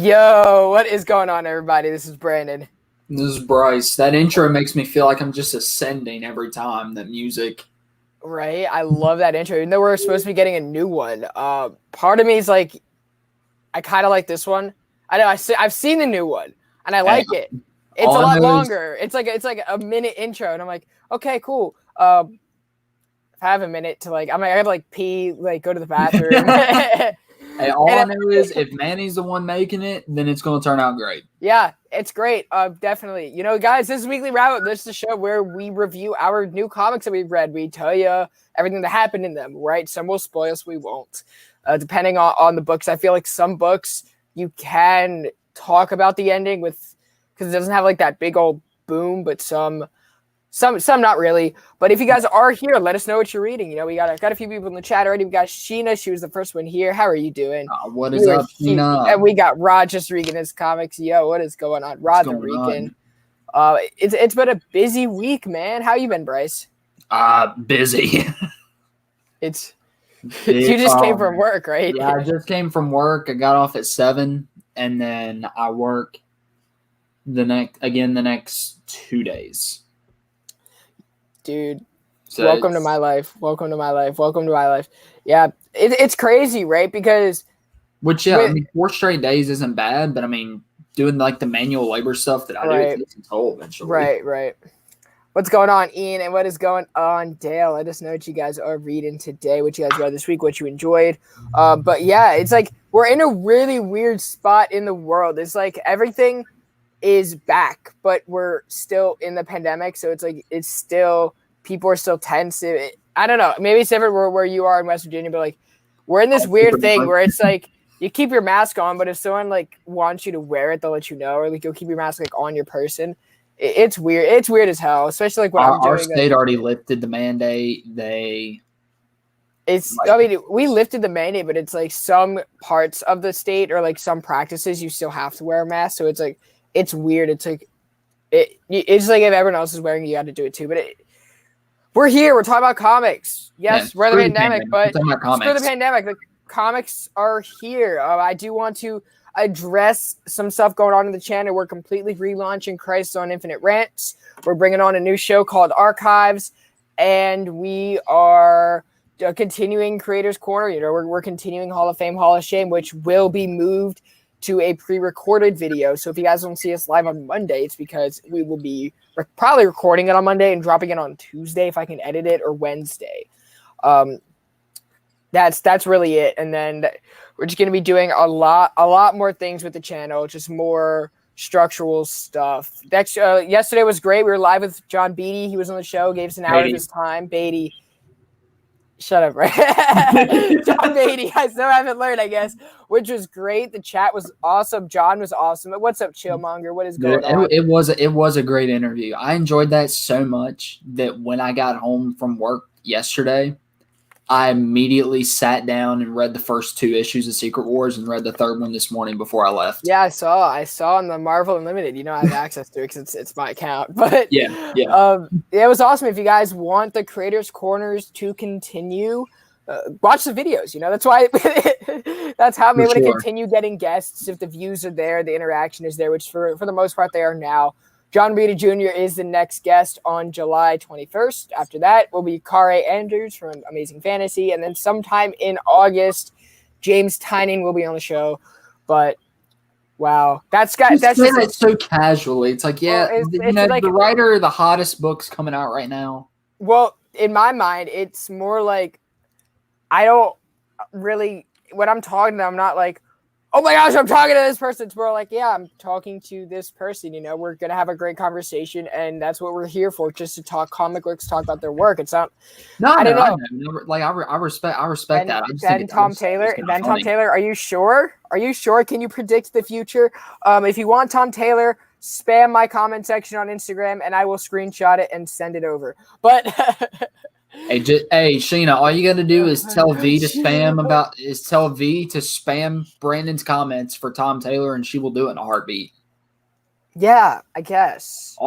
Yo, what is going on, everybody? This is Brandon. This is Bryce. That intro makes me feel like I'm just ascending every time, that music. Right? I love that intro. Even though we're supposed to be getting a new one, part of me is like, I kind of like this one. I know I've seen the new one, and I like it. It's a lot longer. It's like a minute intro, and I'm like, okay, cool. If I have a minute to I have to pee, go to the bathroom. Hey, all I know is if Manny's the one making it, then it's going to turn out great. Yeah, it's great. Definitely. You know, guys, this is Weekly Route. This is the show where we review our new comics that we've read. We tell you everything that happened in them, right? Some will spoil, some we won't. Depending on the books. I feel like some books you can talk about the ending because it doesn't have that big old boom, but some not really. But if you guys are here, let us know what you're reading. You know, we got a few people in the chat already. We got Sheena. She was the first one here. How are you doing? What is up, Sheena? And we got Rod just reading his comics. Yo, what is going on? Rod the Rican. It's been a busy week, man. How you been, Bryce? Busy. You just came from work, right? Yeah, I just came from work. I got off at 7, and then I work the next 2 days. Dude, so welcome to my life. Yeah, it's crazy, right? Because 4 straight days isn't bad, but doing the manual labor stuff that I do, it takes a toll eventually. Right. What's going on, Ian? And what is going on, Dale? Let us know what you guys are reading today, what you guys read this week, what you enjoyed. But yeah, it's we're in a really weird spot in the world. It's everything is back, but we're still in the pandemic, so it's still, people are still tense. I don't know, maybe it's different where you are in West Virginia, but we're in this weird thing where it's you keep your mask on, but if someone wants you to wear it, they'll let you know, or you'll keep your mask on your person. It's weird. It's weird as hell, especially when I'm doing. Our state already lifted the mandate. We lifted the mandate, but it's some parts of the state or some practices you still have to wear a mask, so it's weird. It's if everyone else is wearing it, you got to do it too. But we're here. We're talking about comics. Yes, we're in the pandemic, but screw the pandemic. The comics are here. I do want to address some stuff going on in the channel. We're completely relaunching Crisis on Infinite Rants. We're bringing on a new show called Archives, and we are continuing Creators Corner. You know, we're continuing Hall of Fame, Hall of Shame, which will be moved to a pre-recorded video. So if you guys don't see us live on Monday, it's because we will be probably recording it on Monday and dropping it on Tuesday if I can edit it, or Wednesday. That's really it. And then we're just going to be doing a lot more things with the channel, just more structural stuff. Yesterday was great. We were live with John Beatty. He was on the show, gave us an hour of his time. Beatty. Shut up, right? John Beatty. I still haven't learned, I guess, which was great. The chat was awesome. John was awesome. What's up, Chillmonger? What is going on? It was a great interview. I enjoyed that so much that when I got home from work yesterday, I immediately sat down and read the first 2 issues of Secret Wars and read the 3rd one this morning before I left. Yeah, I saw on the Marvel Unlimited. You know, I have access to it because it's my account. But yeah. It was awesome. If you guys want the Creators Corners to continue, watch the videos. You know, that's why that's how I'm able to continue getting guests. If the views are there, the interaction is there, which for the most part they are now. John Beatty Jr. is the next guest on July 21st. After that will be Kare Andrews from Amazing Fantasy. And then sometime in August, James Tynion will be on the show. But, wow. That's just so casually. It's the writer of the hottest books coming out right now. Well, in my mind, it's more I don't really, when I'm talking to them, I'm not oh my gosh, I'm talking to this person. It's more yeah, I'm talking to this person. You know, we're going to have a great conversation, and that's what we're here for, just to talk comic books, talk about their work. It's not, I don't know. I respect that. Ben Tom Taylor, are you sure? Are you sure? Can you predict the future? If you want Tom Taylor, spam my comment section on Instagram, and I will screenshot it and send it over. But Hey, Sheena, all you got to do is tell V to spam Brandon's comments for Tom Taylor, and she will do it in a heartbeat. Yeah, I guess.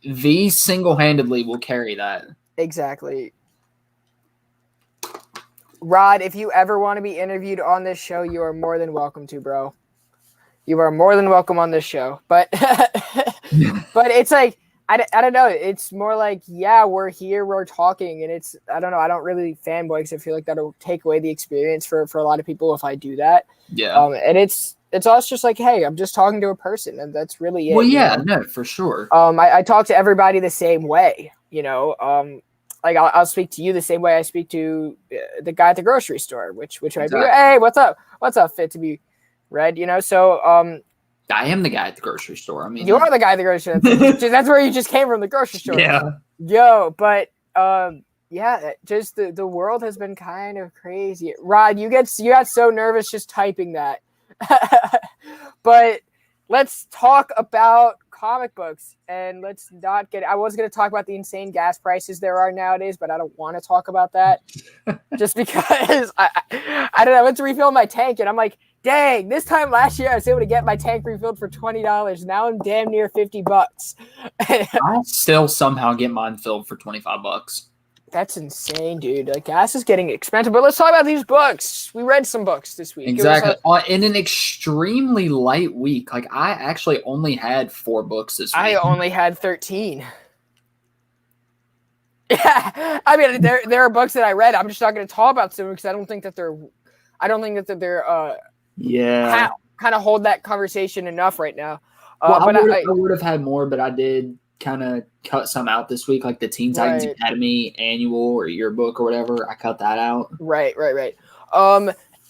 V single-handedly will carry that. Exactly. Rod, if you ever want to be interviewed on this show, you are more than welcome to, bro. You are more than welcome on this show. But but it's like I don't know. It's more like, yeah, we're here, we're talking, and it's I don't know. I don't really fanboy because I feel like that'll take away the experience for a lot of people if I do that. Yeah. And it's also just like, hey, I'm just talking to a person, and that's really it. Well, yeah, you know? no, for sure. I talk to everybody the same way, you know. Like I'll speak to you the same way I speak to the guy at the grocery store, which might be, hey, what's up, fit to be read, you know. So I am the guy at the grocery store. I mean, you are the guy at the grocery store. That's where you just came from, the grocery store. Yeah. Yo, but yeah, just the world has been kind of crazy. Rod, you got so nervous just typing that. But let's talk about comic books, and let's not get. I was going to talk about the insane gas prices there are nowadays, but I don't want to talk about that, just because I don't know. I went to refill my tank, and I'm like, dang! This time last year, I was able to get my tank refilled for $20. Now I'm damn near $50. I still somehow get mine filled for $25. That's insane, dude. Like, gas is getting expensive. But let's talk about these books. We read some books this week. Exactly. In an extremely light week. Like, I actually only had 4 books this week. I only had 13. Yeah. I mean, there are books that I read. I'm just not going to talk about some because I don't think that they're yeah, kind of hold that conversation enough right now. Well, I would have had more, but I did kind of cut some out this week, like the Teen Titans Academy annual or yearbook or whatever. I cut that out. Right.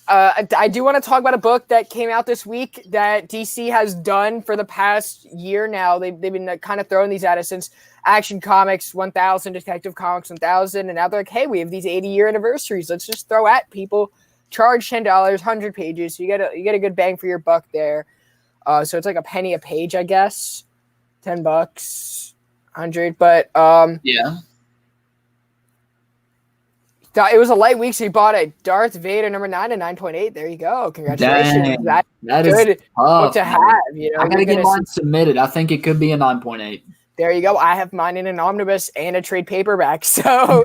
I do want to talk about a book that came out this week that DC has done for the past year now. They've been kind of throwing these at us since Action Comics 1000, Detective Comics 1000, and now they're like, hey, we have these 80-year anniversaries. Let's just throw at people. Charge $10, 100 pages. So you get a good bang for your buck there. So it's like a penny a page, I guess. $10, 100. But yeah. It was a light week, so you bought a Darth Vader number 9 and 9.8. There you go. Congratulations. Dang, that good is tough, to have. You know, I gotta get mine submitted. I think it could be a 9.8. There you go. I have mine in an omnibus and a trade paperback. So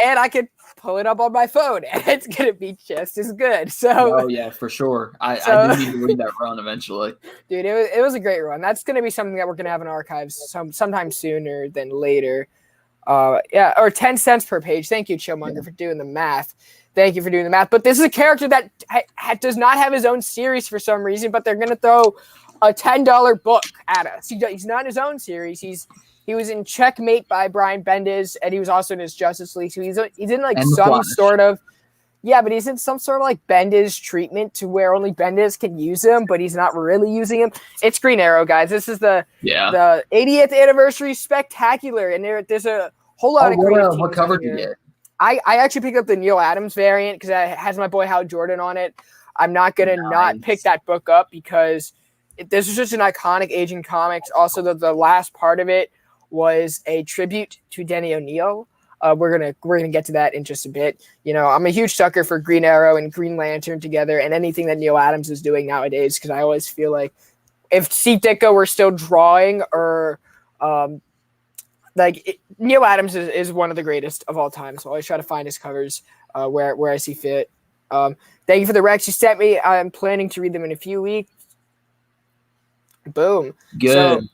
and I could pull it up on my phone, and it's gonna be just as good. So yeah, for sure. I do need to read that run eventually. Dude, it was a great run. That's gonna be something that we're gonna have in archives sometime sooner than later. Yeah, or 10 cents per page. Thank you, Chillmonger, for doing the math. Thank you for doing the math. But this is a character that does not have his own series for some reason, but they're going to throw a $10 book at us. He's not in his own series. He was in Checkmate by Brian Bendis, and he was also in his Justice League. So he's in like some sort of, yeah, but he's in some sort of like Bendis treatment to where only Bendis can use him, but he's not really using him. It's Green Arrow, guys. This is the 80th anniversary spectacular, and there's a whole lot of what cover did you get? I actually picked up the Neil Adams variant because it has my boy Hal Jordan on it. I'm not going to not pick that book up because this is just an iconic age in comics. Also, the last part of it was a tribute to Denny O'Neil. We're gonna get to that in just a bit. You know, I'm a huge sucker for Green Arrow and Green Lantern together and anything that Neil Adams is doing nowadays because I always feel like if Steve Ditko were still drawing or Neil Adams is one of the greatest of all time, so I always try to find his covers where I see fit. Thank you for the Rex you sent me. I'm planning to read them in a few weeks. Boom. Good.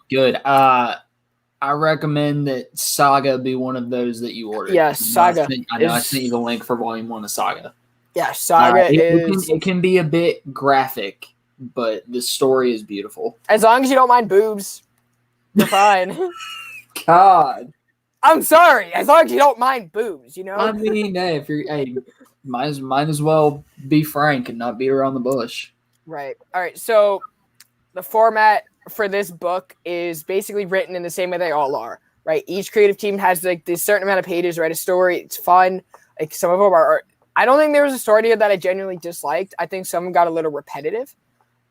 I recommend that Saga be one of those that you order. Yeah, Saga. I sent you the link for Volume 1 of Saga. Yeah, Saga it can be a bit graphic, but the story is beautiful. As long as you don't mind boobs, you're fine. God. I'm sorry. As long as you don't mind boobs, you know? I mean, might as well be frank and not beat around the bush. Right. All right. So the format for this book is basically written in the same way they all are, right? Each creative team has like this certain amount of pages, write a story. It's fun. Like some of them are I don't think there was a story here that I genuinely disliked. I think some got a little repetitive,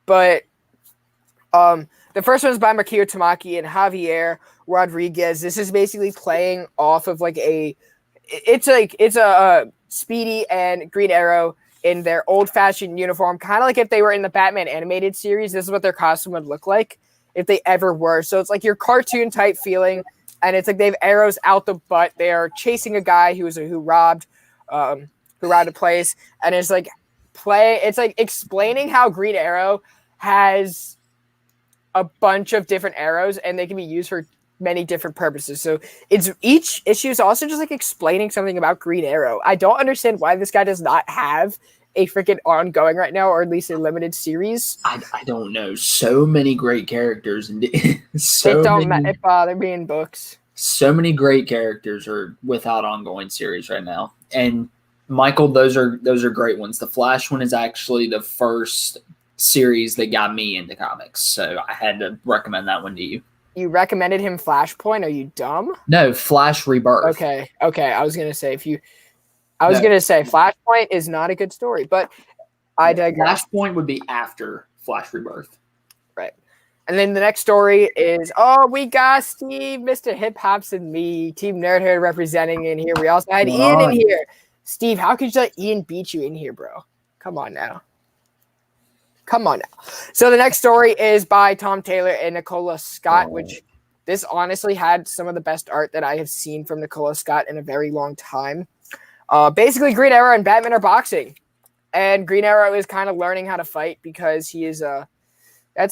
but the first one is by Makio Tamaki and Javier Rodriguez. This is basically playing off of like it's a Speedy and Green Arrow in their old-fashioned uniform, kind of like if they were in the Batman animated series. This is what their costume would look like if they ever were. So it's like your cartoon type feeling, and it's like they have arrows out the butt. They are chasing a guy who robbed a place, and it's like explaining how Green Arrow has a bunch of different arrows, and they can be used for many different purposes. So it's each issue is also just like explaining something about Green Arrow. I don't understand why this guy does not have a freaking ongoing right now, or at least a limited series. I don't know. So many great characters, and It bother me in books. So many great characters are without ongoing series right now. And Michael, those are great ones. The Flash one is actually the first series that got me into comics, so I had to recommend that one to you. You recommended him Flashpoint? Are you dumb? No, Flash Rebirth. Okay. I was gonna say Flashpoint is not a good story, but I digress. Flashpoint would be after Flash Rebirth. Right. And then the next story is, we got Steve, Mr. Hip Hops, and me, Team Nerdhood representing in here. We also had Ian in here. Steve, how could you let Ian beat you in here, bro? Come on now. So the next story is by Tom Taylor and Nicola Scott, which this honestly had some of the best art that I have seen from Nicola Scott in a very long time. Basically, Green Arrow and Batman are boxing. And Green Arrow is kind of learning how to fight because he is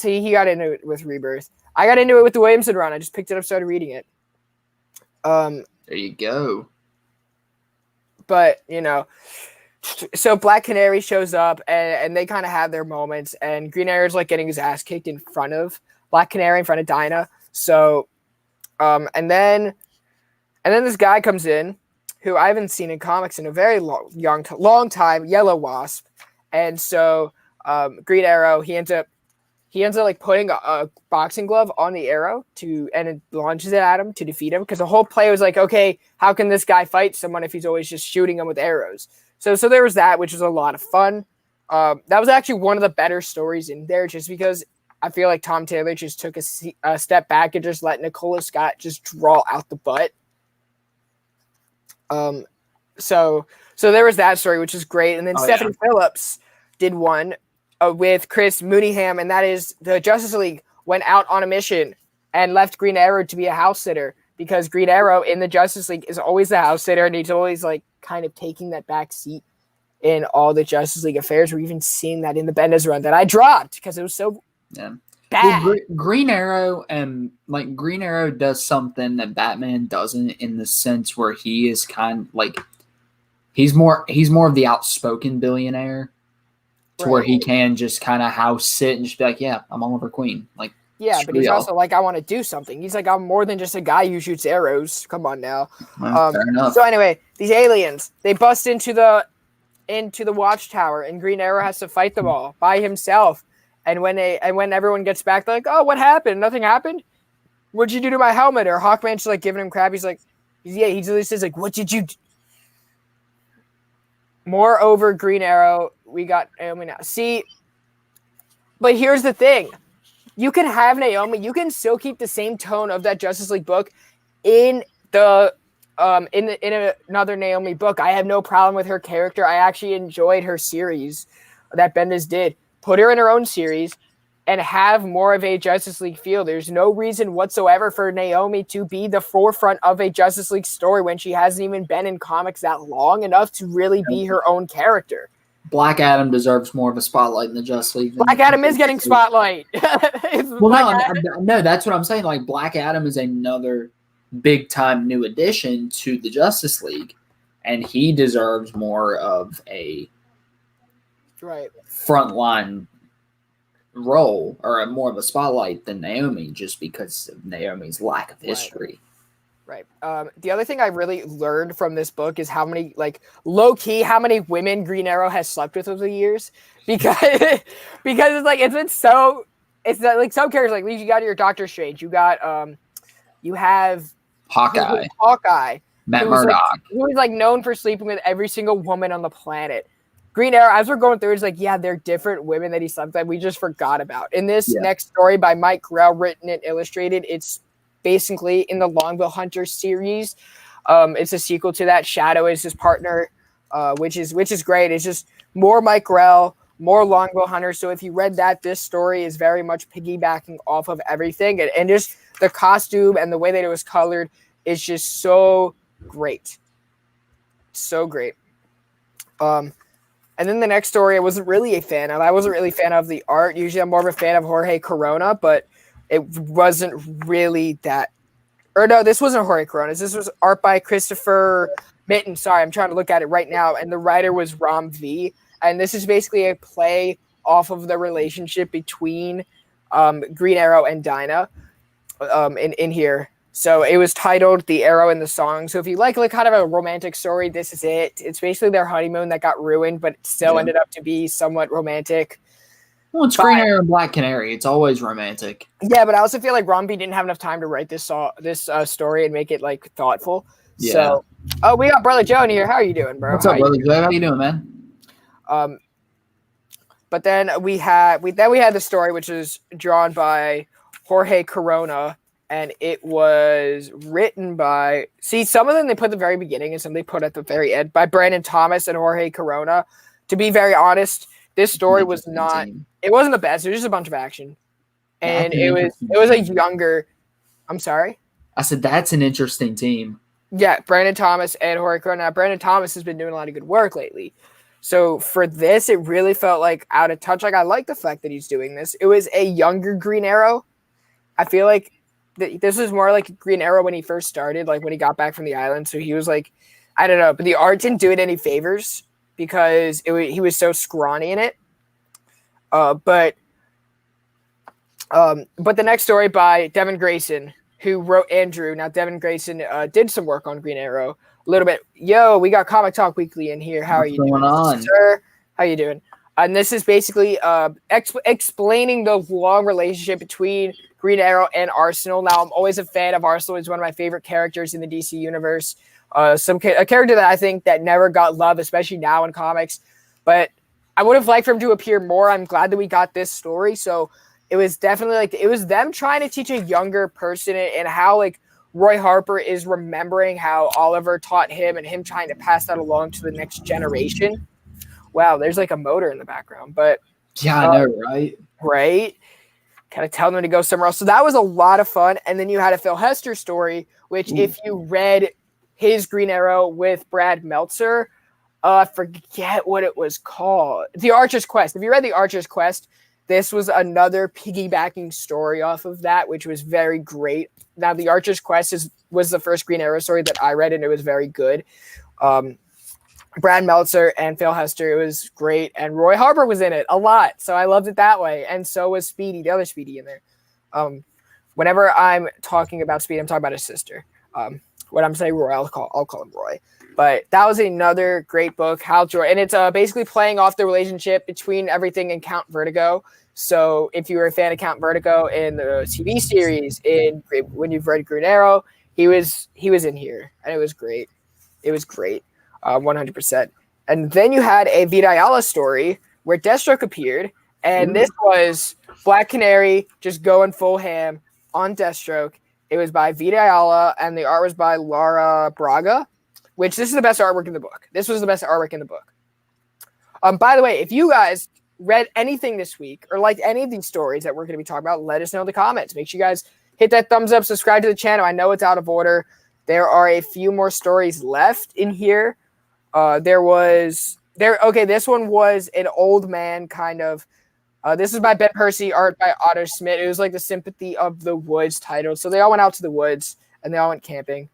he got into it with Rebirth. I got into it with the Williamson run. I just picked it up, started reading it. There you go. But, so Black Canary shows up and they kind of have their moments, and Green Arrow's like getting his ass kicked in front of Black Canary, in front of Dinah. So, and then this guy comes in who I haven't seen in comics in a very long time, Yellow Wasp. And so, Green Arrow, he ends up like putting a boxing glove on the arrow and it launches it at him to defeat him. Because the whole play was like, okay, how can this guy fight someone if he's always just shooting him with arrows? So there was that, which was a lot of fun. That was actually one of the better stories in there, just because I feel like Tom Taylor just took a step back and just let Nicola Scott just draw out the butt. So there was that story, which is great. And then Stephanie Phillips did one with Chris Mooneyham, and that is the Justice League went out on a mission and left Green Arrow to be a house sitter, because Green Arrow in the Justice League is always the house sitter, and he's always like kind of taking that back seat in all the Justice League affairs. We're even seeing that in the Bendis run that I dropped because it was so bad. Well, Green Arrow does something that Batman doesn't, in the sense where he is kind of like he's more of the outspoken billionaire, to where he can just kind of house sit and just be like, yeah, I'm Oliver Queen. Like, yeah, but he's also like, I want to do something. He's like, I'm more than just a guy who shoots arrows. Come on now. Well, fair enough. So anyway, these aliens, they bust into the watchtower, and Green Arrow has to fight them all by himself. And when everyone gets back, they're like, oh, what happened? Nothing happened? What'd you do to my helmet? Or Hawkman's just like giving him crap. He's like, yeah, he just says like, what did you do? Moreover, Green Arrow, we got Naomi now. See, but here's the thing. You can have Naomi. You can still keep the same tone of that Justice League book in the in another Naomi book. I have no problem with her character. I actually enjoyed her series that Bendis did. Put her in her own series and have more of a Justice League feel. There's no reason whatsoever for Naomi to be the forefront of a Justice League story when she hasn't even been in comics that long enough to really be her own character. Black Adam deserves more of a spotlight in the Justice League. Black Adam is getting spotlight. No, that's what I'm saying. Like, Black Adam is another big-time new addition to the Justice League, and he deserves more of a frontline role, or more of a spotlight than Naomi, just because of Naomi's lack of history. Right. The other thing I really learned from this book is how many, like, low-key, how many women Green Arrow has slept with over the years. Because it's like, it's been so, it's like some characters, like, you got your Doctor Strange, you got, you have Hawkeye. Matt Murdock. Who is, like, known for sleeping with every single woman on the planet. Green Arrow, as we're going through, it's like, yeah, they're different women that he slept with. We just forgot about. In this next story by Mike Grell, written and illustrated, it's basically in the Longbow Hunter series. It's a sequel to that. Shadow is his partner, which is great. It's just more Mike Grell, more Longbow Hunter. So if you read that, this story is very much piggybacking off of everything. And just the costume and the way that it was colored is just so great. So great. And then the next story I wasn't really a fan of. I wasn't really a fan of the art. Usually I'm more of a fan of Jorge Corona, but it wasn't really that. Or no, this wasn't Jorge Corona. This was art by Christopher Mitten. Sorry, I'm trying to look at it right now. And the writer was Ram V. And this is basically a play off of the relationship between Green Arrow and Dinah in here. So it was titled The Arrow in the Song. So if you like kind of a romantic story, this is it. It's basically their honeymoon that got ruined, but it still ended up to be somewhat romantic. Well, it's Green Arrow and Black Canary. It's always romantic. Yeah, but I also feel like Romby didn't have enough time to write this story and make it like thoughtful. Yeah. So, we got Brother Joe in here. How are you doing, bro? What's up, Brother Joe? How you doing, man? But then we had the story which is drawn by Jorge Corona, and it was written by some of them they put at the very beginning and some they put at the very end by Brandon Thomas and Jorge Corona. To be very honest, this story was not. It wasn't the best. It was just a bunch of action, and it was a younger. I'm sorry. I said that's an interesting team. Yeah, Brandon Thomas and Jorge Corona. Now, Brandon Thomas has been doing a lot of good work lately. So for this, it really felt like out of touch. Like I like the fact that he's doing this. It was a younger Green Arrow. I feel like this was more like Green Arrow when he first started, like when he got back from the island. So he was like, I don't know, but the art didn't do it any favors because he was so scrawny in it. But the next story by Devin Grayson, who wrote Andrew. Now Devin Grayson did some work on Green Arrow a little bit. Yo, we got Comic Talk Weekly in here. How are you doing, sir? How you doing? And this is basically explaining the long relationship between Green Arrow and Arsenal. Now, I'm always a fan of Arsenal. He's one of my favorite characters in the DC universe. A character that I think that never got love, especially now in comics. But I would have liked for him to appear more. I'm glad that we got this story. So it was definitely it was them trying to teach a younger person and how Roy Harper is remembering how Oliver taught him and him trying to pass that along to the next generation. Wow, there's a motor in the background, but yeah, I know, right? Right. Kind of telling them to go somewhere else. So that was a lot of fun. And then you had a Phil Hester story, which if you read his Green Arrow with Brad Meltzer, I forget what it was called. The Archer's Quest. If you read The Archer's Quest, this was another piggybacking story off of that, which was very great. Now, The Archer's Quest was the first Green Arrow story that I read, and it was very good. Brad Meltzer and Phil Hester, it was great. And Roy Harper was in it a lot, so I loved it that way. And so was Speedy, the other Speedy in there. Whenever I'm talking about Speedy, I'm talking about his sister. When I'm saying Roy, I'll call him Roy. But that was another great book, Hal Joy. And it's basically playing off the relationship between everything in Count Vertigo. So if you were a fan of Count Vertigo in the TV series, when you've read Green Arrow, he was in here. And it was great. It was great. 100%. And then you had a Vita Ayala story where Deathstroke appeared. And this was Black Canary just going full ham on Deathstroke. It was by Vita Ayala, and the art was by Laura Braga, which this is the best artwork in the book. This was the best artwork in the book. By the way, if you guys read anything this week or liked any of these stories that we're going to be talking about, let us know in the comments. Make sure you guys hit that thumbs up, subscribe to the channel. I know it's out of order. There are a few more stories left in here. This one was an old man kind of. This is by Ben Percy, art by Otto Smith. It was like the Sympathy of the Woods title. So they all went out to the woods and they all went camping.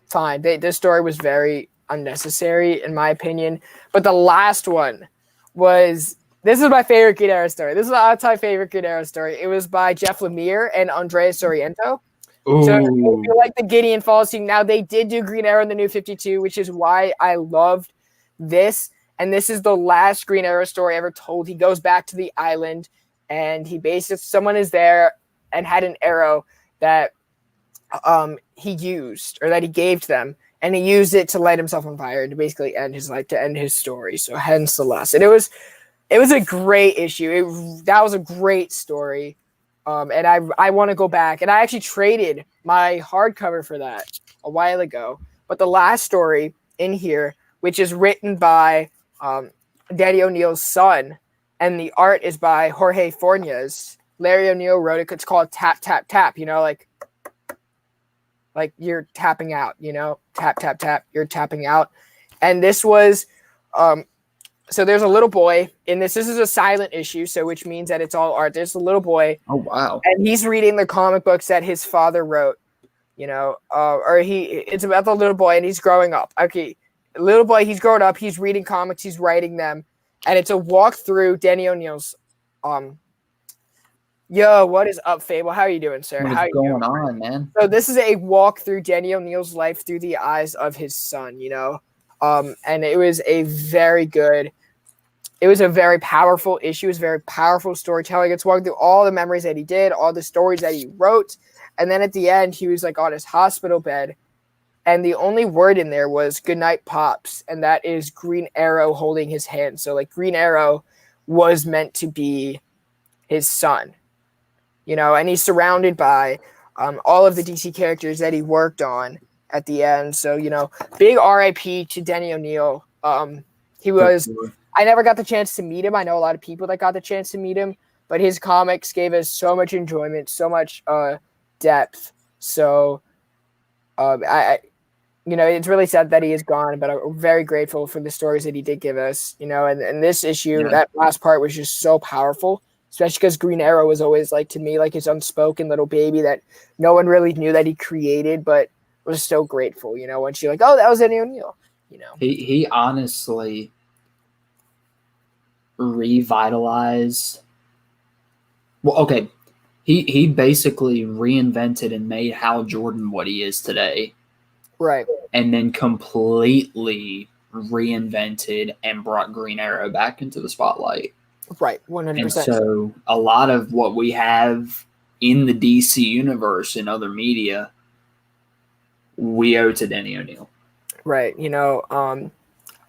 Fine. This story was very unnecessary in my opinion. But the last one this is my favorite Green Arrow story. This is my favorite Green Arrow story. It was by Jeff Lemire and Andrea Sorrento. Ooh. So if you like the Gideon Falls team, now they did do Green Arrow in the New 52, which is why I loved this. And this is the last Green Arrow story ever told. He goes back to the island, and someone is there and had an arrow that he used or that he gave to them, and he used it to light himself on fire to basically end his life, to end his story. So hence the last. And it was a great issue. That was a great story. And I want to go back, and I actually traded my hardcover for that a while ago. But the last story in here, which is written by Danny O'Neill's son, and the art is by Jorge Fornes. Larry O'Neill wrote it. It's called Tap, Tap, Tap. Like you're tapping out, tap, tap, tap, you're tapping out. And this was So there's a little boy in this. This is a silent issue, so which means that it's all art. There's a little boy. Oh, wow. And he's reading the comic books that his father wrote, it's about the little boy and he's growing up. Okay. Little boy, he's growing up, he's reading comics, he's writing them. And it's a walk through Danny O'Neill's, yo, what is up, Fable? How are you doing, sir? What's going on, man? So this is a walk through Danny O'Neill's life through the eyes of his son, and it was a very powerful issue. It was very powerful storytelling. It's walking through all the memories that he did, all the stories that he wrote. And then at the end, he was like on his hospital bed. And the only word in there was "Goodnight, Pops." And that is Green Arrow holding his hand. So like Green Arrow was meant to be his son, and he's surrounded by all of the DC characters that he worked on at the end. So, big RIP to Danny O'Neill. He was, I never got the chance to meet him. I know a lot of people that got the chance to meet him, but his comics gave us so much enjoyment, so much depth. So, it's really sad that he is gone, but I'm very grateful for the stories that he did give us, and this issue, that last part was just so powerful, especially because Green Arrow was always like, to me, like his unspoken little baby that no one really knew that he created, but was so grateful, once you're like, oh, that was Danny O'Neill, He honestly revitalized. Well, okay. He basically reinvented and made Hal Jordan what he is today. Right. And then completely reinvented and brought Green Arrow back into the spotlight. Right, 100%. And so a lot of what we have in the DC universe and other media, we owe to Danny O'Neill. Right. I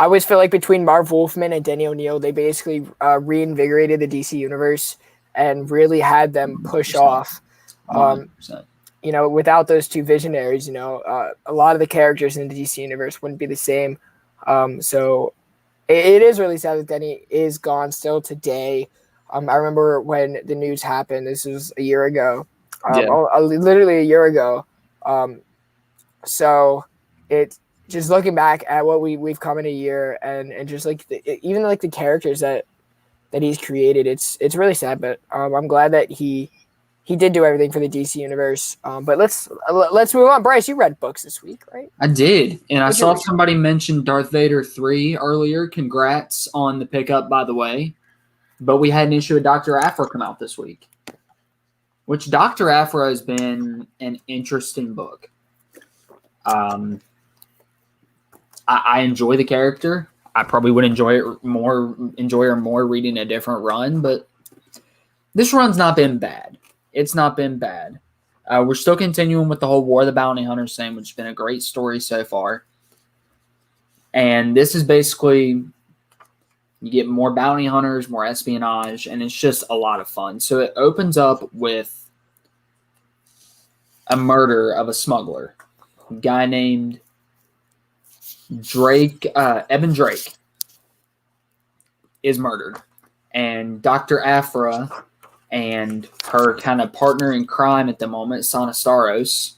always feel like between Marv Wolfman and Danny O'Neill, they basically reinvigorated the DC universe and really had them push 100%. Off. 100%. Without those two visionaries, a lot of the characters in the DC universe wouldn't be the same. So it is really sad that Denny is gone still today. I remember when the news happened. This was a year ago, literally a year ago. So it's just looking back at what we've come in a year and just like even like the characters that he's created. It's really sad, but I'm glad that he did do everything for the DC universe. But let's move on. Bryce, you read books this week, right? I did. And I saw somebody mention Darth Vader 3 earlier. Congrats on the pickup, by the way. But we had an issue of Dr. Aphra come out this week, which Dr. Aphra has been an interesting book. I enjoy the character. I probably would enjoy her more reading a different run, but this run's not been bad. It's not been bad. We're still continuing with the whole War of the Bounty Hunters thing, which has been a great story so far. And this is basically, you get more bounty hunters, more espionage, and it's just a lot of fun. So it opens up with a murder of a smuggler, a guy named Evan Drake is murdered. And Dr. Aphra and her kind of partner in crime at the moment, Sanastaros,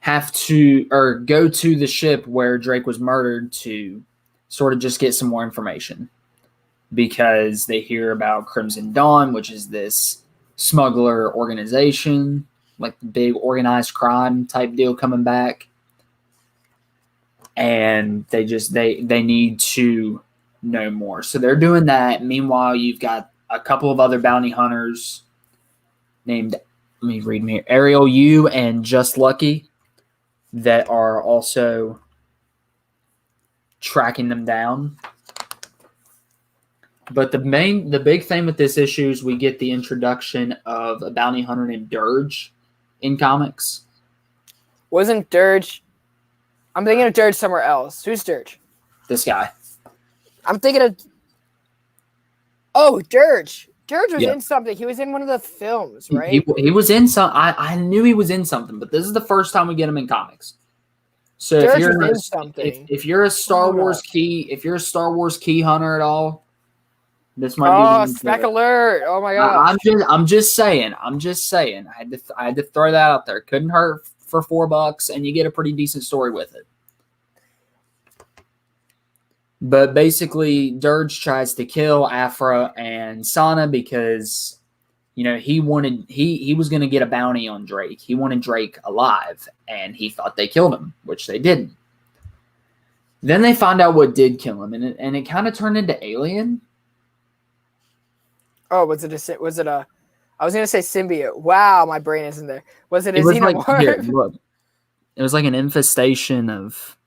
have to go to the ship where Drake was murdered to sort of just get some more information, because they hear about Crimson Dawn, which is this smuggler organization, like the big organized crime type deal coming back. And they need to know more. So they're doing that. Meanwhile, you've got a couple of other bounty hunters named, Ariel Yu and Just Lucky, that are also tracking them down. But the big thing with this issue is we get the introduction of a bounty hunter named Dirge in comics. Wasn't Dirge? I'm thinking of Dirge somewhere else. Who's Dirge? This guy. I'm thinking of. Oh, Dirge. Dirge was in something. He was in one of the films, right? He was in some. I knew he was in something, but this is the first time we get him in comics. So Dirge if you're a Star Wars key hunter at all, this might be. Spec alert! Oh my god! I'm just saying. I had to throw that out there. Couldn't hurt for $4, and you get a pretty decent story with it. But basically, Dirge tries to kill Afra and Sana because he was going to get a bounty on Drake. He wanted Drake alive, and he thought they killed him, which they didn't. Then they find out what did kill him, and it kind of turned into Alien. Oh, was it a? I was gonna say symbiote. Wow, my brain isn't there. Was it a xenomorph? Like, here, look. It was like an infestation of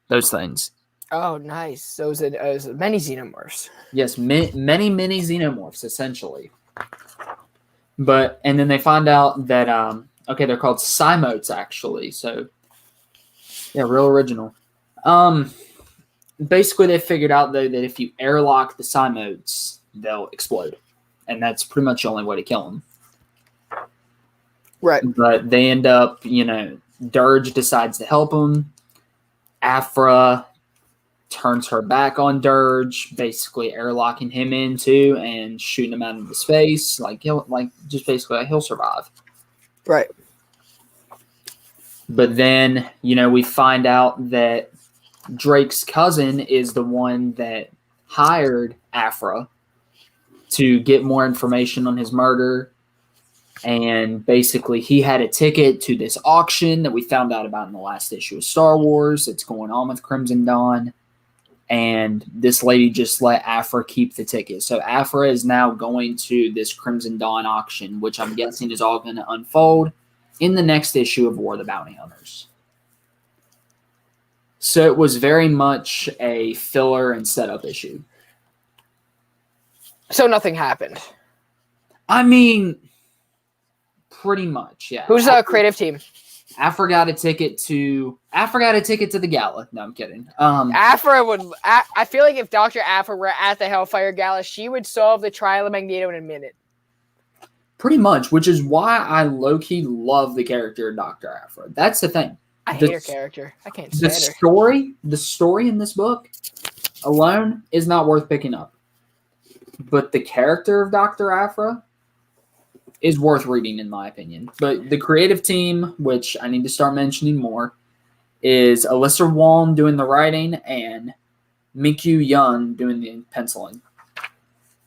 those things. Oh, nice. So it was many xenomorphs. Yes, many xenomorphs, essentially. And then they find out that they're called cymotes, actually. So yeah, real original. Basically they figured out though that if you airlock the cymotes, they'll explode. And that's pretty much the only way to kill them. Right. But they end up, Dirge decides to help them. Afra turns her back on Dirge, basically airlocking him in too and shooting him out into space. He'll survive. Right. But then, we find out that Drake's cousin is the one that hired Afra to get more information on his murder. And basically, he had a ticket to this auction that we found out about in the last issue of Star Wars. It's going on with Crimson Dawn. And this lady just let Afra keep the ticket. So Afra is now going to this Crimson Dawn auction, which I'm guessing is all going to unfold in the next issue of War of the Bounty Hunters. So it was very much a filler and setup issue. So nothing happened. I mean, pretty much, yeah. Who's the creative team? Afra got a ticket to the gala. No, I'm kidding. Afra would. I feel like if Dr. Afra were at the Hellfire Gala, she would solve the trial of Magneto in a minute. Pretty much, which is why I low-key love the character of Dr. Afra. That's the thing. I hate her character. I can't stand her. The story in this book alone is not worth picking up. But the character of Dr. Afra is worth reading, in my opinion. But the creative team, which I need to start mentioning more, is Alyssa Wong doing the writing and Mikyu Yun doing the penciling.